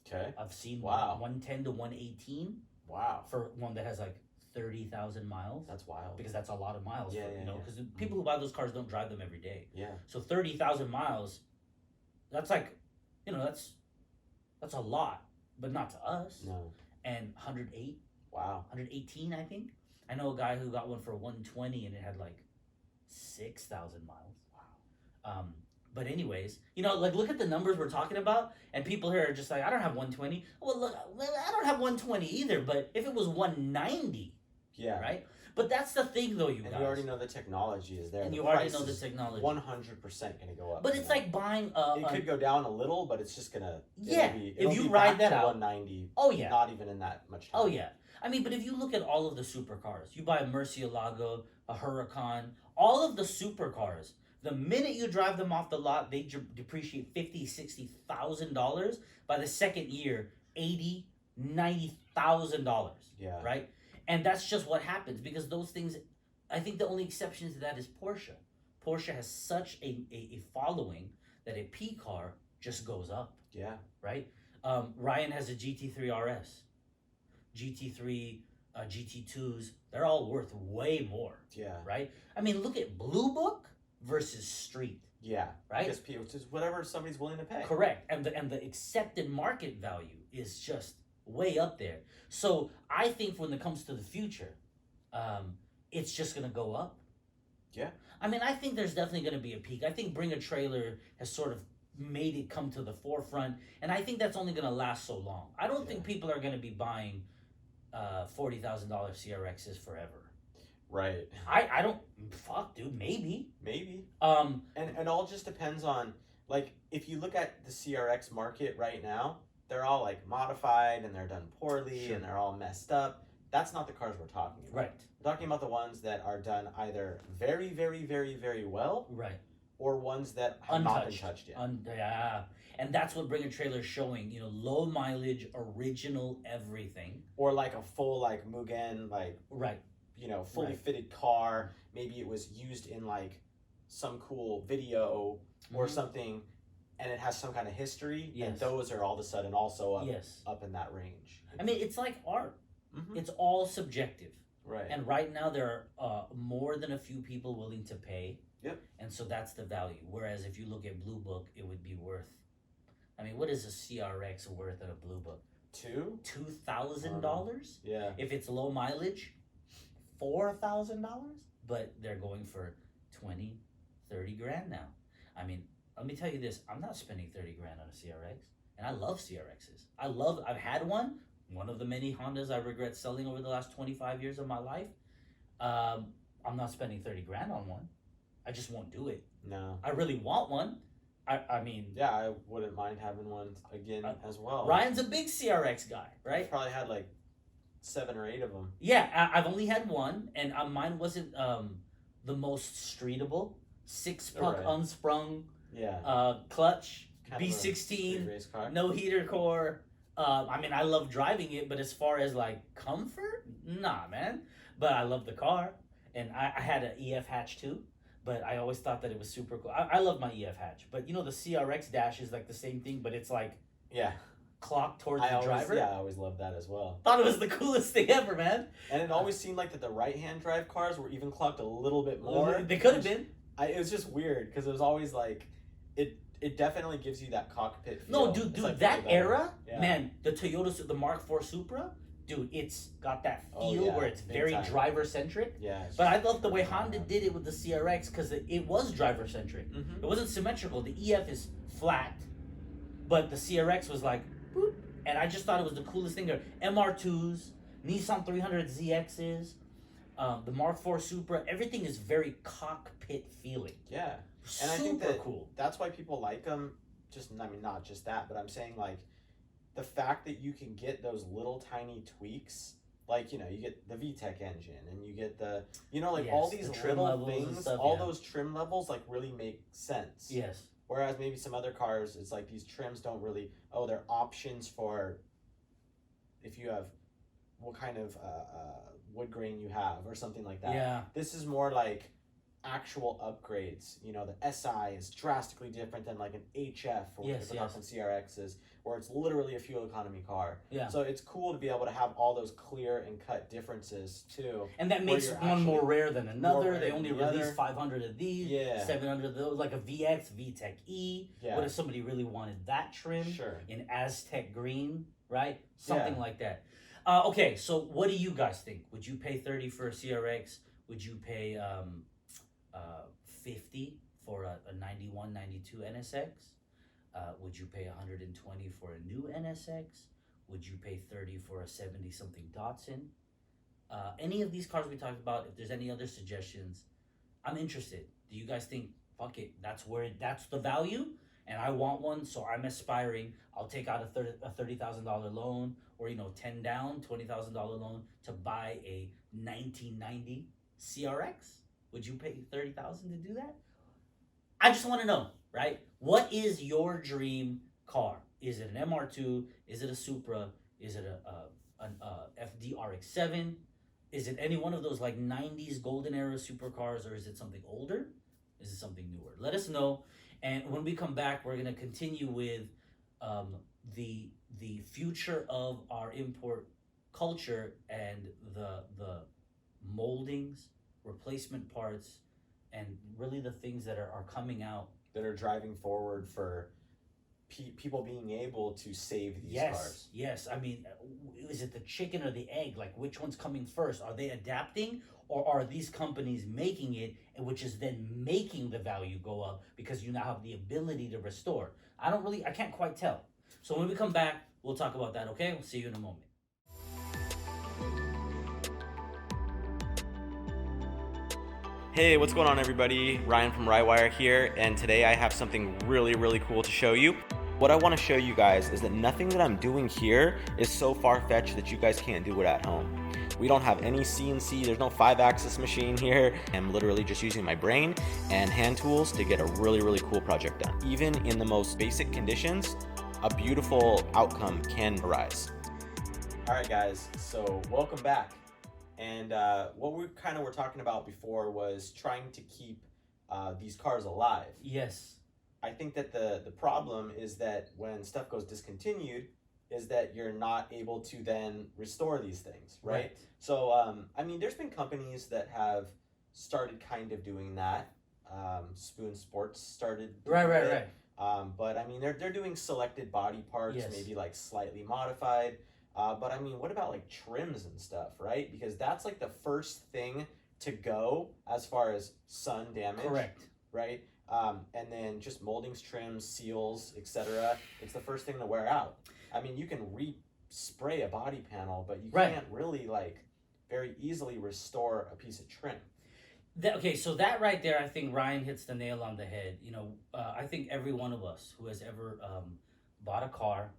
Okay. I've seen 110 to 118. Wow. For one that has like 30,000 miles. That's wild. Because that's a lot of miles. Because Yeah. people who buy those cars don't drive them every day. Yeah. So 30,000 miles, that's like, that's a lot, but not to us. No. And 108. Wow. 118, I think. I know a guy who got one for 120 and it had like 6,000 miles. Wow. But anyways, look at the numbers we're talking about, and people here are just like, I don't have 120. Well, look, I don't have 120 either, but if it was 190, yeah, right? But that's the thing, though, you guys. And you already know the technology is there. And the you already know the technology. 100% going to go up. But it's like buying it could go down a little, but it's just going to... if you ride that out... 190. Oh, yeah. Not even in that much time. Oh, yeah. I mean, but if you look at all of the supercars, you buy a Murcielago, a Huracan, all of the supercars, the minute you drive them off the lot, they depreciate $50,000, $60,000. By the second year, $80,000, $90,000. Yeah. Right? And that's just what happens because those things, I think the only exception to that is Porsche. Porsche has such a following that a P car just goes up. Yeah. Right? Ryan has a GT3 RS. GT3, GT2s, they're all worth way more. Yeah. Right? I mean, look at Blue Book versus Street. Yeah. Right? Because it's just whatever somebody's willing to pay. Correct. And the accepted market value is just way up there. So I think when it comes to the future, it's just going to go up. Yeah. I mean, I think there's definitely going to be a peak. I think Bring a Trailer has sort of made it come to the forefront, and I think that's only going to last so long. I don't think people are going to be buying $40,000 CRXs forever. Right. I don't... Fuck, dude. Maybe. And all just depends on, like, if you look at the CRX market right now, they're all, like, modified, and they're done poorly, and they're all messed up. That's not the cars we're talking about. Right. We're talking about the ones that are done either very, very, very, very well. Right. or ones that have not been Untouched. touched yet. Yeah. And that's what Bring a Trailer is showing. You know, low mileage, original everything. Or like a full like Mugen, like Right. you know, fully Right. fitted car. Maybe it was used in like some cool video or Mhm. something, and it has some kind of history. And Yes. those are all of a sudden also up Yes. up in that range. I mean, it's like art. Mhm. It's all subjective. Right. And right now, there are more than a few people willing to pay. Yep. And so that's the value. Whereas if you look at Blue Book, it would be worth. I mean, what is a CRX worth at a Blue Book? $2,000. Yeah. If it's low mileage, $4,000. But they're going for 20, 30 grand now. I mean, let me tell you this: I'm not spending 30 grand on a CRX, and I love CRXs. I've had one of the many Hondas I regret selling over the last 25 years of my life. I'm not spending 30 grand on one. I just won't do it. No. I really want one. I mean, Yeah, I wouldn't mind having one again as well. Ryan's a big CRX guy, right? I've probably had like 7 or 8 of them. Yeah, I've only had one, and mine wasn't the most streetable. 6-puck Right. unsprung Yeah. clutch, Kind of a street B16, race car. no heater core. I mean, I love driving it, but as far as like comfort, nah, man. But I love the car, and I had an EF hatch too. But I always thought that it was super cool. I love my EF hatch, but you know the CRX dash is like the same thing, but it's like Yeah. clocked towards the I driver. always loved that as well. Thought it was the coolest thing ever, man. And it always seemed like that the right-hand drive cars were even clocked a little bit more. They could have been. It was just weird because it was always like, it definitely gives you that cockpit feel. No, dude, It's like that really better. era, Yeah. man, the Toyota, the Mark IV Supra, dude, it's got that Oh, feel yeah, where it's big very time. driver centric. Yeah. it's But I just love the way super Honda fun. did it with the CRX because it was driver centric. Mhm. It wasn't symmetrical. The EF is flat, but the CRX was like, boop. And I just thought it was the coolest thing there. MR2s, Nissan 300ZXs, the Mark IV Supra, everything is very cockpit feeling. Yeah. Super And I think that cool. that's why people like them. Not just that, but I'm saying like the fact that you can get those little tiny tweaks, like, you know, you get the VTEC engine and you get the, you know, like Yes, all these the trim little levels and things, stuff, all yeah. those trim levels like really make sense. Yes. Whereas maybe some other cars, it's like these trims don't really, they're options for if you have what kind of wood grain you have or something like that. Yeah. This is more like actual upgrades. You know, the SI is drastically different than like an HF or Yes, if we're talking CRXs, where it's literally a fuel economy car. Yeah. So it's cool to be able to have all those clear and cut differences too. And that where makes you're one more actually rare than another. rare They than only the release other. 500 of these, Yeah. 700 of those, like a VX, VTEC E. Yeah. What if somebody really wanted that trim Sure. in Aztec green, right? Something Yeah. like that. Okay, so what do you guys think? Would you pay 30 for a CRX? Would you pay 50 for a 91, 92 NSX? Would you pay 120 for a new NSX? Would you pay 30 for a 70-something Datsun? Any of these cars we talked about, if there's any other suggestions, I'm interested. Do you guys think, fuck it, that's the value? And I want one, so I'm aspiring. I'll take out a $30,000 loan, or 10 down, $20,000 loan to buy a 1990 CRX. Would you pay $30,000 to do that? I just want to know, right? What is your dream car? Is it an MR2? Is it a Supra? Is it an FD RX-7? Is it any one of those like 90s golden era supercars, or is it something older? Is it something newer? Let us know. And when we come back, we're gonna continue with the future of our import culture and the moldings, replacement parts, and really the things that are coming out. That are driving forward for people being able to save these cars. Yes. I mean, is it the chicken or the egg? Like, which one's coming first? Are they adapting, or are these companies making it, and which is then making the value go up because you now have the ability to restore? I can't quite tell. So when we come back, we'll talk about that, okay? We'll see you in a moment. Hey, what's going on, everybody? Ryan from Rywire here, and today I have something really, really cool to show you. What I want to show you guys is that nothing that I'm doing here is so far-fetched that you guys can't do it at home. We don't have any CNC, there's no 5-axis machine here. I'm literally just using my brain and hand tools to get a really, really cool project done. Even in the most basic conditions, a beautiful outcome can arise. All right, guys, so welcome back. And what we kind of were talking about before was trying to keep these cars alive. Yes. I think that the problem is that when stuff goes discontinued, is that you're not able to then restore these things, right? So, I mean, there's been companies that have started kind of doing that. Spoon Sports started doing it. But I mean, they're doing selected body parts, Yes. maybe like slightly modified. But I mean, what about like trims and stuff, right? Because that's like the first thing to go as far as sun damage. Correct. Right? And then just moldings, trims, seals, etc. It's the first thing to wear out. I mean, you can re-spray a body panel, but you can't really like very easily restore a piece of trim. Okay, so that right there, I think Ryan hits the nail on the head. You know, I think every one of us who has ever bought a car,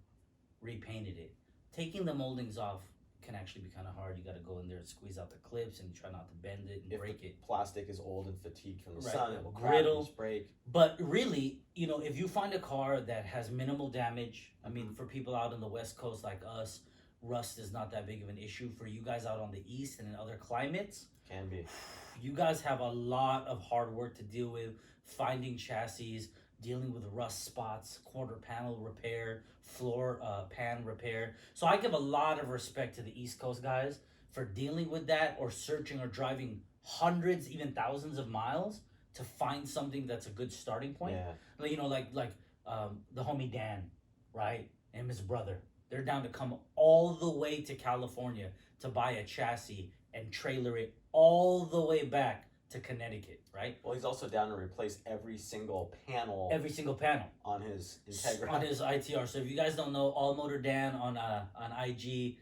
repainted it, taking the moldings off can actually be kind of hard. You got to go in there and squeeze out the clips and try not to bend it and break it. Plastic is old and fatigued from the sun, it will griddle, break. But really, you know, if you find a car that has minimal damage, I mean, for people out on the West Coast like us, rust is not that big of an issue. For you guys out on the East and in other climates, can be. You guys have a lot of hard work to deal with, finding chassis, dealing with rust spots, quarter panel repair, floor pan repair. So I give a lot of respect to the East Coast guys for dealing with that, or searching or driving hundreds, even thousands of miles to find something that's a good starting point. Yeah. You know, like the homie Dan, right? And his brother. They're down to come all the way to California to buy a chassis and trailer it all the way back to Connecticut, right? Well, he's also down to replace every single panel on his Integra, on his ITR. So if you guys don't know, All Motor Dan on IG,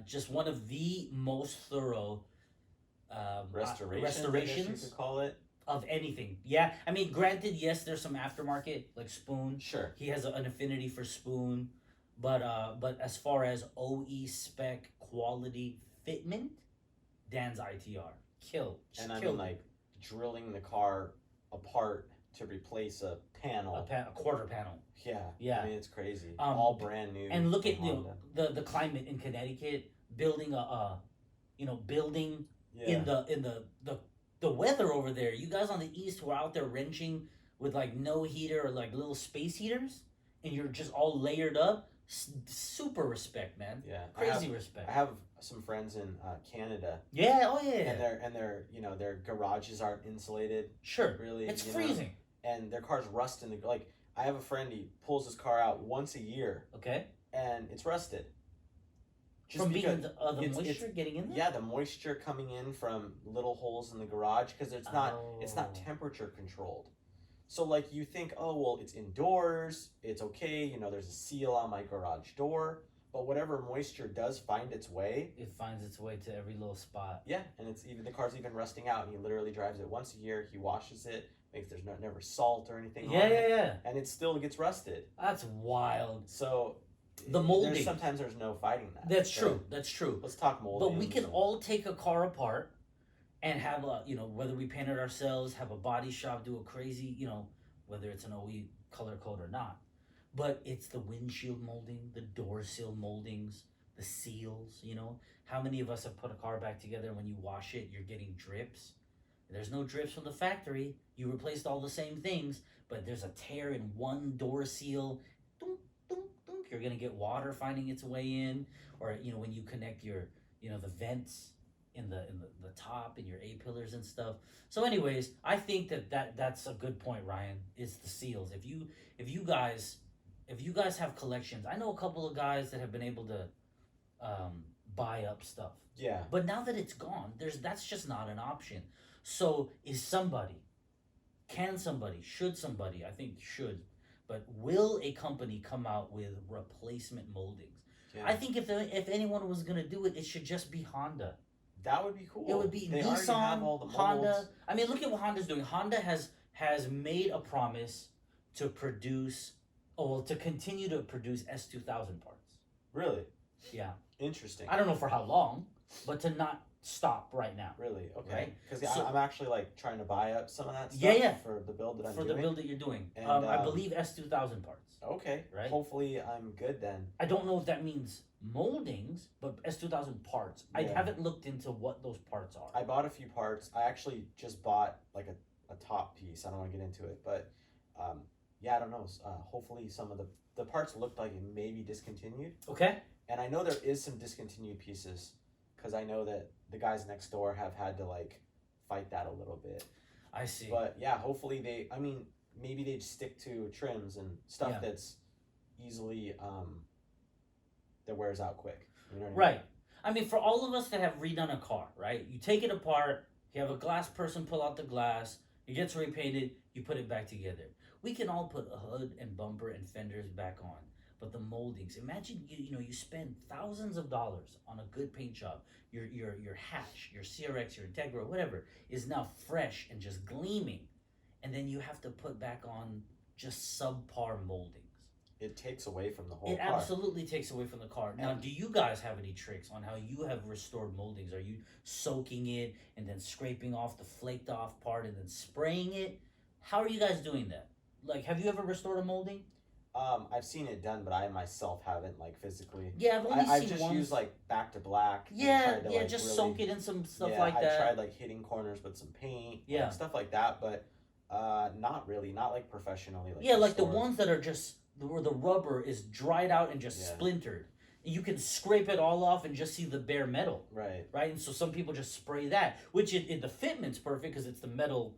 just one of the most thorough restorations, you could call it, of anything. Yeah, I mean, granted, yes, there's some aftermarket like Spoon. Sure, he has an affinity for Spoon, but as far as OE spec quality fitment, Dan's ITR kill. And I mean, like drilling the car apart to replace a panel, a quarter panel. Yeah. I mean, it's crazy. All brand new. And look at the climate in Connecticut, building building in the weather over there. You guys on the East who are out there wrenching with like no heater or like little space heaters, and you're just all layered up. Super respect, man. Yeah, crazy respect. I have some friends in Canada. Yeah, And their their garages aren't insulated. Sure, really, it's freezing. And their cars rust in the like. I have a friend. He pulls his car out once a year. Okay. And it's rusted. Just from being the moisture getting in there. Yeah, the moisture coming in from little holes in the garage because it's not temperature controlled. So, like, you think, oh, well, it's indoors, it's okay, there's a seal on my garage door, but whatever moisture does find its way... It finds its way to every little spot. Yeah, and the car's even rusting out, and he literally drives it once a year, he washes it, makes there's never salt or anything on it. Yeah. And it still gets rusted. That's wild. So... The molding. Sometimes there's no fighting that. That's true. Let's talk molding. But we can all take a car apart and have whether we paint it ourselves, have a body shop do a crazy, whether it's an OE color code or not. But it's the windshield molding, the door sill moldings, the seals, How many of us have put a car back together and when you wash it, you're getting drips? There's no drips from the factory. You replaced all the same things, but there's a tear in one door seal. Dunk, dunk, dunk. You're going to get water finding its way in. Or, when you connect your, the vents in the top and your A-pillars and stuff. So anyways, I think that's a good point, Ryan, is the seals. If you guys have collections, I know a couple of guys that have been able to buy up stuff. Yeah. But now that it's gone, that's just not an option. So should somebody, I think should, but will a company come out with replacement moldings? Yeah. I think if anyone was going to do it, it should just be Honda. That would be cool. It would be Nissan, Honda. I mean, look at what Honda's doing. Honda has made a promise to continue to produce S2000 parts. Really? Yeah. Interesting. I don't know for how long, but to not stop right now. Really? Okay. Right? Because So- I'm actually like trying to buy up some of that stuff Yeah, yeah. for the build that I'm For doing. the build that you're doing. And, I believe S2000 parts. Okay. Right? Hopefully I'm good then. I don't know if that means moldings, but S2000 parts. I Yeah. haven't looked into what those parts are. I bought a few parts. I actually just bought like a top piece. I don't want to get into it, but yeah, I don't know. Hopefully some of the parts looked like it may be discontinued. Okay. And I know there is some discontinued pieces because I know that the guys next door have had to like fight that a little bit. I see. But yeah, hopefully maybe they'd stick to trims and stuff Yeah. that's easily that wears out quick. You know what I mean? Right. I mean, for all of us that have redone a car, right? You take it apart, you have a glass person pull out the glass, it gets repainted, you put it back together. We can all put a hood and bumper and fenders back on. But the moldings, imagine you spend thousands of dollars on a good paint job. Your hatch, your CRX, your Integra, whatever, is now fresh and just gleaming. And then you have to put back on just subpar moldings. It takes away from the whole It car. absolutely takes away from the car. Now, do you guys have any tricks on how you have restored moldings? Are you soaking it and then scraping off the flaked off part and then spraying it? How are you guys doing that? Like, have you ever restored a molding? I've seen it done, but I myself haven't like physically. Yeah, I've only I've seen just one. used like back to black. and Yeah, tried to, yeah, like, just really, soak it in some stuff yeah, like that. I tried like hitting corners with some paint. Yeah. Like, stuff like that, but not really, not like professionally. Like yeah, like the restored. ones that are just where the rubber is dried out and just Yeah. splintered. You can scrape it all off and just see the bare metal, Right. right? And so some people just spray that, which the fitment's perfect because it's the metal,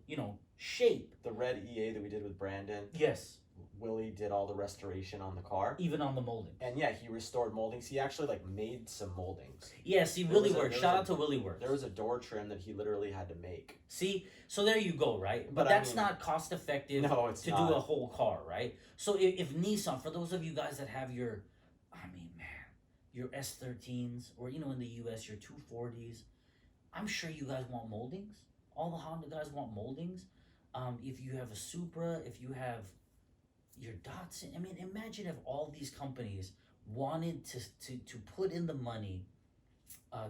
shape. The red EA that we did with Brandon, Yes, Willie did all the restoration on the car. even on the molding. And yeah, he restored moldings. He actually like made some moldings. Yeah, see, There Willie was a- Works. there Shout was out to Willie Works. There was a door trim that he literally had to make. See, so there you go, right? But But I that's mean- not cost effective No, it's to not. do a whole car, right? So if Nissan, for those of you guys that have your S13s or in the US your 240s, I'm sure you guys want moldings. All the Honda guys want moldings. If you have a Supra, if you have your Datsun, I mean, imagine if all these companies wanted to put in the money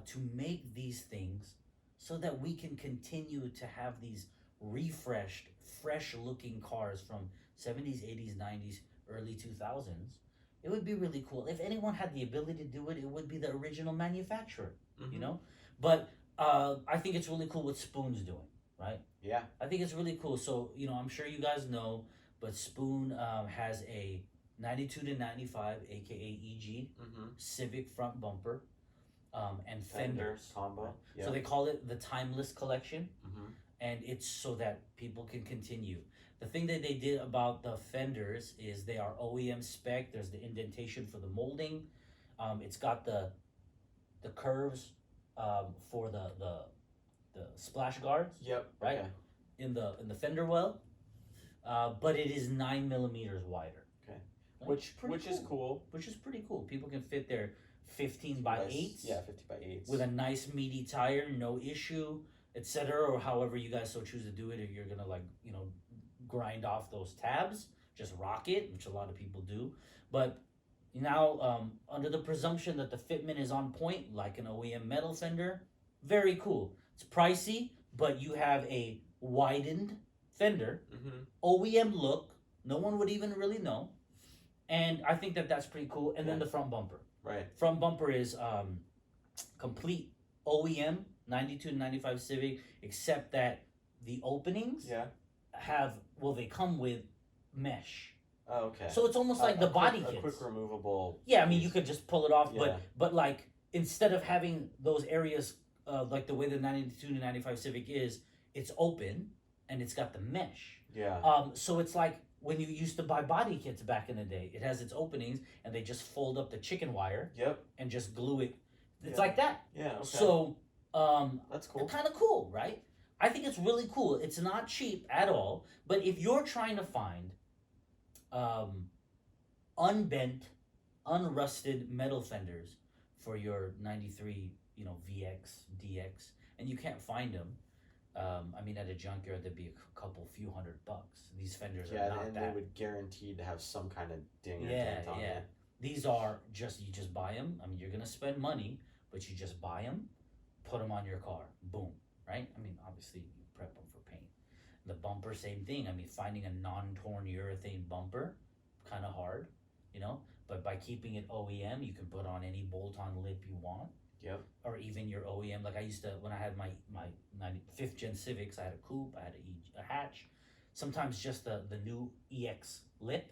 to make these things so that we can continue to have these refreshed, fresh looking cars from 70s, 80s, 90s, early 2000s. It would be really cool. If anyone had the ability to do it, it would be the original manufacturer, Mhm. But I think it's really cool what Spoon's doing, right? Yeah. I think it's really cool. So, I'm sure you guys know, but Spoon has a 92 to 95, aka EG, Mm-hmm. Civic front bumper, and Fender fenders. combo. right? Yeah. So they call it the Timeless Collection, Mm-hmm. and it's so that people can continue. The thing that they did about the fenders is they are OEM spec. There's the indentation for the molding. It's got the curves for the splash guards Yep. Right. Okay. in the fender well, but it is 9 millimeters wider. Okay. Right? Which Pretty is cool. Which is pretty cool. People can fit their 15 by 8s. Yeah, 50 by 8s. With a nice meaty tire, no issue, etc. Or however you guys so choose to do it. If you're gonna grind off those tabs, just rock it, which a lot of people do. But now, under the presumption that the fitment is on point, like an OEM metal fender, very cool. It's pricey, but you have a widened fender, Mm-hmm. OEM look. No one would even really know, and I think that that's pretty cool. And then Yeah. the front bumper. Right. Front bumper is complete OEM 92 to 95 Civic, except that the openings Yeah. they come with mesh. Oh, okay. So it's almost like the body a kits. quick removable. Yeah, I mean, piece. you could just pull it off, Yeah. but like instead of having those areas like the way the 92 to 95 Civic is, it's open and it's got the mesh. Yeah. So it's like when you used to buy body kits back in the day. It has its openings and they just fold up the chicken wire Yep. and just glue it. It's Yeah. like that. Yeah. Okay. So that's cool. kind of cool, right? I think it's really cool. It's not cheap at all, but if you're trying to find unbent, unrusted metal fenders for your 93, VX, DX, and you can't find them, I mean, at a junkyard, there'd be a few $100. These fenders are Yeah, not and that. they would guaranteed to have some kind of ding or Yeah, dent on yeah. it. These are you just buy them. I mean, you're going to spend money, but you just buy them. put them on your car. Boom, right? I mean, obviously you prep them for paint. The bumper, same thing. I mean, finding a non-torn urethane bumper, kind of hard, you know. But by keeping it OEM, you can put on any bolt-on lip you want. Yep. Or even your OEM. Like I used to, when I had my 5th gen Civics, I had a coupe, I had a hatch. Sometimes just the new EX lip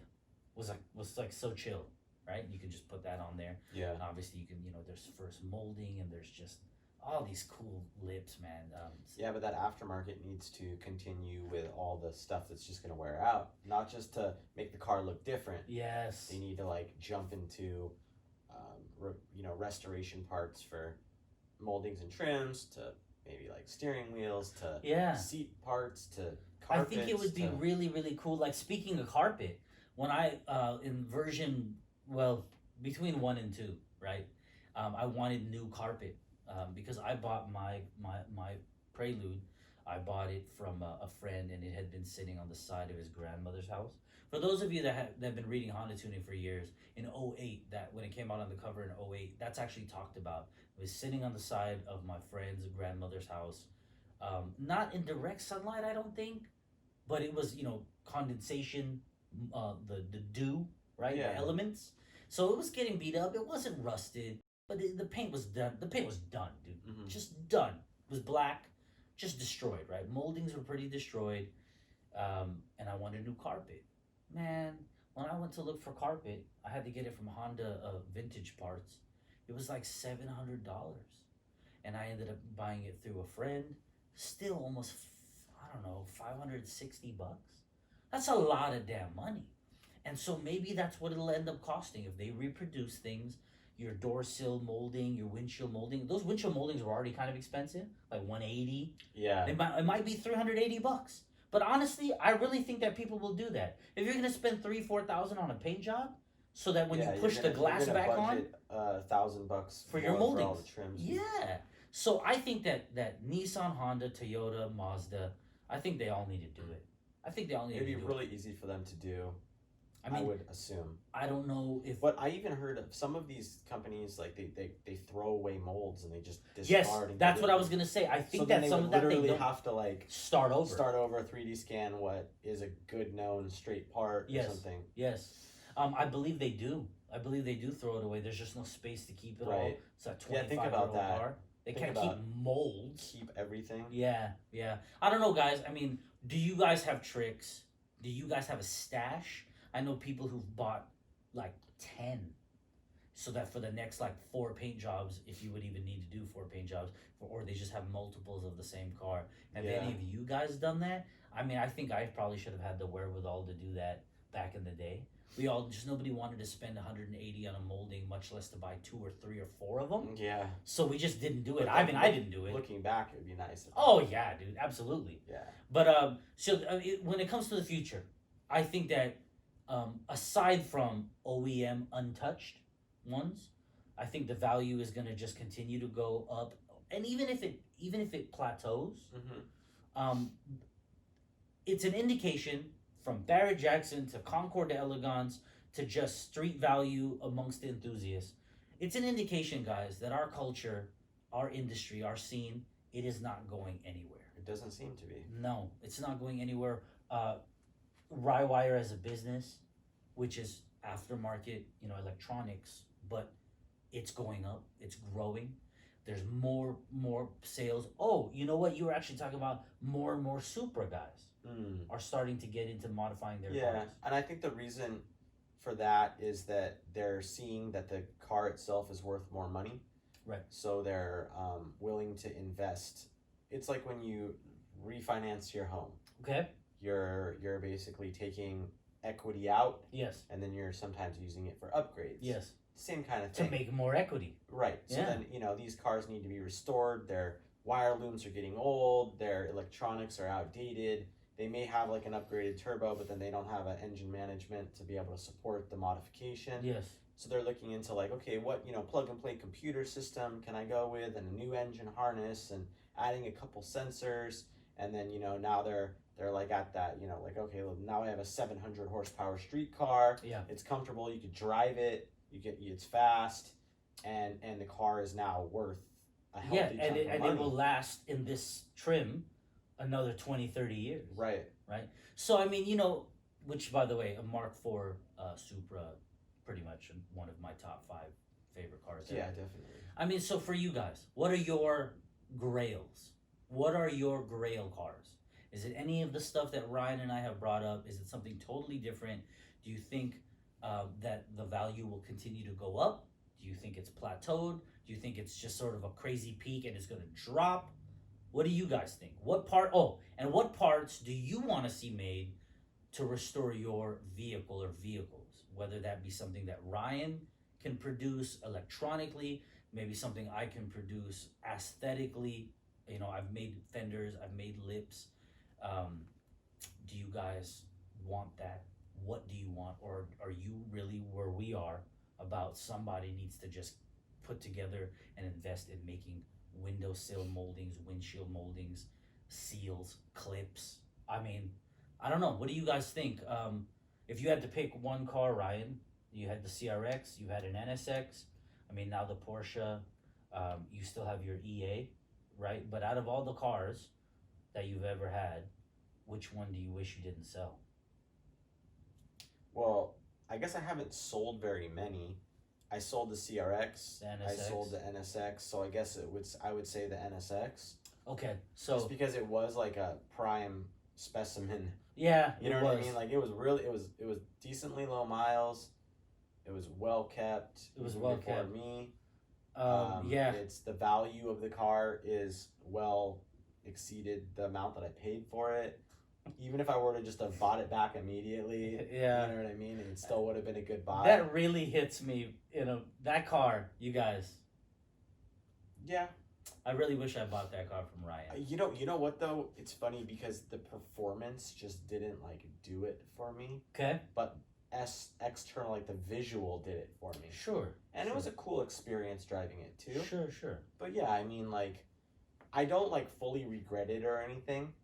was like so chill, right? You can just put that on there. Yeah. And obviously you can, there's first molding and there's just all these cool lips, man. Yeah, but that aftermarket needs to continue with all the stuff that's just going to wear out, not just to make the car look different. Yes. They need to like jump into, restoration parts for moldings and trims to maybe like steering wheels to seat parts to carpets. I think it would be really, really cool. Like speaking of carpet, when I in version between 1 and 2, right? I wanted new carpet. Because I bought my Prelude, I bought it from a friend, and it had been sitting on the side of his grandmother's house. For those of you that have been reading Honda Tuning for years, in 08, that when it came out on the cover in 08, that's actually talked about. It was sitting on the side of my friend's grandmother's house, not in direct sunlight, I don't think, but it was condensation, the dew, right, Yeah. the elements. So it was getting beat up. It wasn't rusted. But the paint was done. The paint was done, dude. Mm-hmm. Just done. It was black, just destroyed, right? Moldings were pretty destroyed. And I wanted new carpet. Man, when I went to look for carpet, I had to get it from Honda Vintage Parts. It was like $700. And I ended up buying it through a friend. Still almost, I don't know, $560. That's a lot of damn money. And so maybe that's what it'll end up costing if they reproduce things. Your door sill molding, your windshield molding. Those windshield moldings were already kind of expensive, like $180. Yeah. It might be $380. But honestly, I really think that people will do that. If you're gonna spend $3,000-$4,000 on a paint job, so that when you push the glass back on, $1,000 for your moldings, for all the trims. Yeah. So I think that Nissan, Honda, Toyota, Mazda, I think they all need to do it. I think they all need to do it. It'd be really easy for them to do. I would assume. I don't know if. But I even heard of some of these companies, like they throw away molds and they just discard. Yes, that's what I was gonna say. I think that some of that they don't have to like start over, 3D scan what is a good known straight part or something. Yes, I believe they do. I believe they do throw it away. There's just no space to keep it all. It's a 25-year-old car. They can't keep molds. Keep everything. Yeah. I don't know, guys. I mean, do you guys have tricks? Do you guys have a stash? I know people who've bought like 10, so that for the next like 4 paint jobs, if you would even need to do 4 paint jobs, or they just have multiples of the same car. Have any of you guys done that? I mean, I think I probably should have had the wherewithal to do that back in the day. Nobody wanted to spend 180 on a molding, much less to buy 2 or 3 or 4 of them. Yeah. So we just didn't do it. I didn't do it. Looking back, it would be nice. Oh yeah, dude, absolutely. Yeah. But when it comes to the future, I think that. Aside from OEM untouched ones, I think the value is going to just continue to go up, and even if it plateaus, it's an indication from Barrett Jackson to Concord to Elegance to just street value amongst the enthusiasts. It's an indication, guys, that our culture, our industry, our scene, it is not going anywhere. It doesn't seem to be. No, it's not going anywhere. Rywire as a business, which is aftermarket, electronics, but it's going up, it's growing. There's more sales. Oh, you know what? You were actually talking about more and more Supra guys are starting to get into modifying their cars. Yeah, and I think the reason for that is that they're seeing that the car itself is worth more money. Right. So they're willing to invest. It's like when you refinance your home. Okay. You're basically taking equity out. Yes. And then you're sometimes using it for upgrades. Yes. Same kind of thing. To make more equity. Right. So then, these cars need to be restored. Their wire looms are getting old. Their electronics are outdated. They may have like an upgraded turbo, but then they don't have an engine management to be able to support the modification. Yes. So they're looking into like, okay, what, plug and play computer system can I go with, and a new engine harness, and adding a couple sensors. And then, now they're like at that, like, okay, well, now I have a 700 horsepower street car. Yeah. It's comfortable. You could drive it. It's fast. And the car is now worth a healthy Yeah, chunk and of it money. will last in this trim another 20, 30 years. Right. Right? So, I mean, which, by the way, a Mark IV Supra, pretty much one of my top 5 favorite cars ever. Yeah, definitely. I mean, so for you guys, what are your grails? What are your grail cars? Is it any of the stuff that Ryan and I have brought up? Is it something totally different? Do you think that the value will continue to go up? Do you think it's plateaued? Do you think it's just sort of a crazy peak and it's going to drop? What do you guys think? What parts do you want to see made to restore your vehicle or vehicles? Whether that be something that Ryan can produce electronically, maybe something I can produce aesthetically. I've made fenders, I've made lips. Do you guys want that? What do you want? Or are you really where we are about somebody needs to just put together and invest in making windowsill moldings, windshield moldings, seals, clips? I mean, I don't know. What do you guys think? If you had to pick one car, Ryan, you had the CRX, you had an NSX. I mean, now the Porsche, you still have your EA, right? But out of all the cars that you've ever had, which one do you wish you didn't sell? Well, I guess I haven't sold very many. I sold the CRX. The I NSX? sold the NSX. So I guess I would say the NSX. Okay, Just so because it was like a prime specimen. yeah, You know what I mean? Like it was decently low miles. It was well kept. It was even well before kept. me. Yeah, It's the value of the car is well exceeded the amount that I paid for it. Even if I were to just have bought it back immediately, yeah. you know what I mean? It still would have been a good buy. That really hits me. That car, you guys. Yeah. I really wish I bought that car from Ryan. You know what though? It's funny because the performance just didn't like do it for me. Okay. But external, like the visual did it for me. Sure. And it was a cool experience driving it too. Sure. But yeah, I mean like I don't like fully regret it or anything.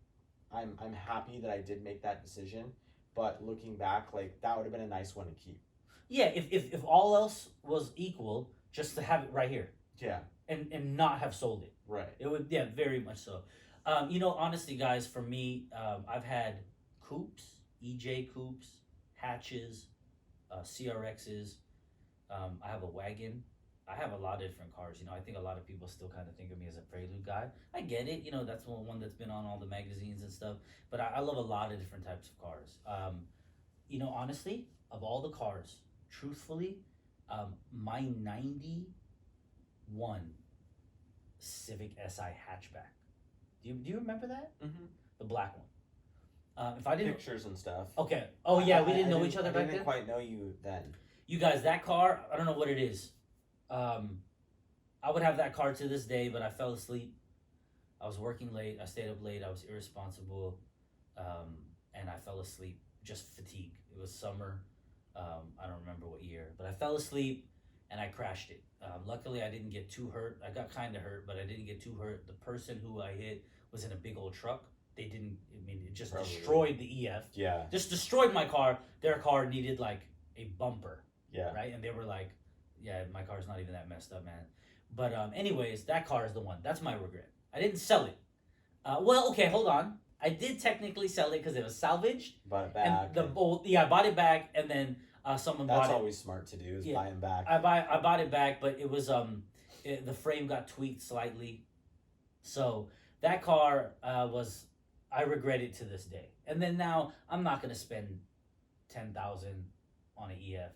I'm happy that I did make that decision. But looking back, like that would have been a nice one to keep. Yeah, if all else was equal, just to have it right here. Yeah. And not have sold it. Right. It would, yeah, very much so. Honestly, guys, for me, I've had coupes, EJ coupes, hatches, CRXs. I have a wagon. I have a lot of different cars. I think a lot of people still kind of think of me as a Prelude guy. I get it. That's the one that's been on all the magazines and stuff. But I love a lot of different types of cars. Honestly, of all the cars, truthfully, my 91 Civic Si hatchback. Do you remember that? Mm-hmm. The black one. If I didn't Pictures and stuff. Okay. Oh yeah, we didn't know each other I back didn't then. quite know you then. You guys, that car, I don't know what it is. I would have that car to this day, but I fell asleep. I was working late. I stayed up late. I was irresponsible, and I fell asleep. Just fatigue. It was summer. I don't remember what year, but I fell asleep and I crashed it. Luckily, I didn't get too hurt. I got kind of hurt, but I didn't get too hurt. The person who I hit was in a big old truck. They didn't. I mean, it just destroyed the EF. Yeah. Just destroyed my car. Their car needed like a bumper. Yeah. Right, and they were like, "Yeah, my car's not even that messed up, man." But anyways, that car is the one. That's my regret. I didn't sell it. Well, okay, hold on. I did technically sell it because it was salvaged. Bought it back. And I bought it back, and then someone bought it. That's always smart to do is buy them back. I bought it back, but it was the frame got tweaked slightly, so that car was. I regret it to this day. And then now I'm not gonna spend $10,000 on an EF.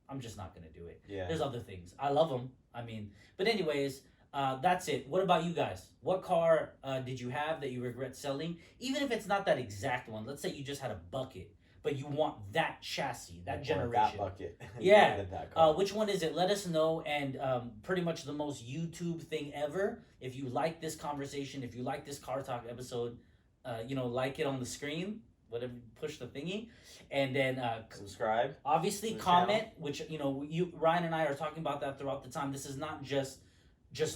I'm just not gonna do it. Yeah. There's other things. I love them. I mean, but anyways, that's it. What about you guys? What car did you have that you regret selling? Even if it's not that exact one. Let's say you just had a bucket, but you want that chassis, that generation. That bucket. Yeah. That car. Which one is it? Let us know. And pretty much the most YouTube thing ever. If you like this conversation, if you like this Car Talk episode, like it on the screen. Whatever, push the thingy, and then subscribe. Obviously, comment. Which Ryan and I are talking about that throughout the time. This is not just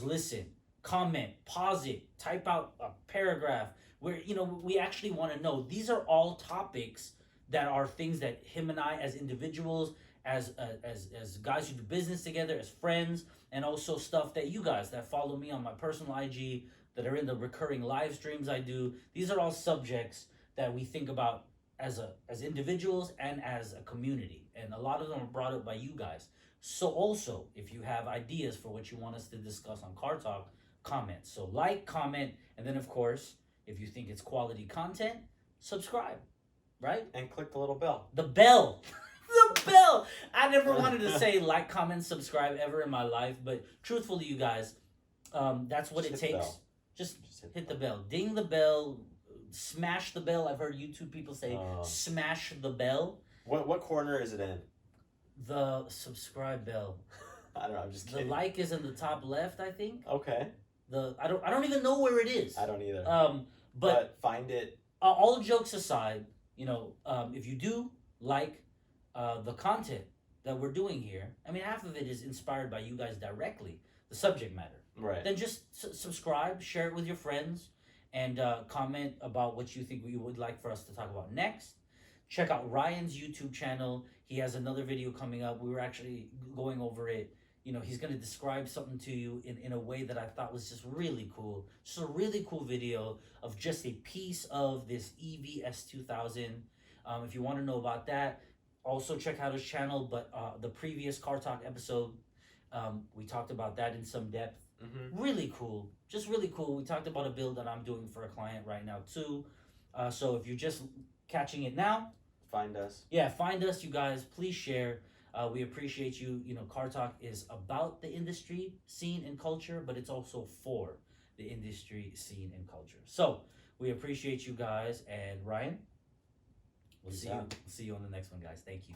listen, comment, pause it, type out a paragraph. Where we actually want to know. These are all topics that are things that him and I, as individuals, as guys who do business together, as friends, and also stuff that you guys that follow me on my personal IG, that are in the recurring live streams I do. These are all subjects that we think about as individuals and as a community, and a lot of them are brought up by you guys. So also, if you have ideas for what you want us to discuss on Car Talk, comment. So like, comment, and then of course, if you think it's quality content, subscribe, right? And click the little bell. The bell. The bell. I never wanted to say like, comment, subscribe ever in my life, but truthfully, you guys, that's what Just it hit the takes. bell. Just hit the bell. Ding the bell. Smash the bell. I've heard YouTube people say smash the bell. What corner is it in? The subscribe bell. I don't know. I'm just The kidding. like is in the top left, I think. Okay. I don't even know where it is. I don't either. But find it. All jokes aside, if you do like the content that we're doing here, I mean, half of it is inspired by you guys directly, the subject matter. Right. Then just subscribe, share it with your friends, and comment about what you think we would like for us to talk about next. Check out Ryan's YouTube channel. He has another video coming up. We were actually going over it. He's going to describe something to you in a way that I thought was just really cool. Just a really cool video of just a piece of this EV S2000. If you want to know about that, also check out his channel. But the previous Car Talk episode, we talked about that in some depth. Mm-hmm. Really cool. Just really cool. We talked about a build that I'm doing for a client right now too. So if you're just catching it now, find us. Yeah, find us, you guys. Please share. We appreciate you. Car Talk is about the industry scene and culture, but it's also for the industry scene and culture. So we appreciate you guys. And Ryan, we'll see you on the next one, guys. Thank you.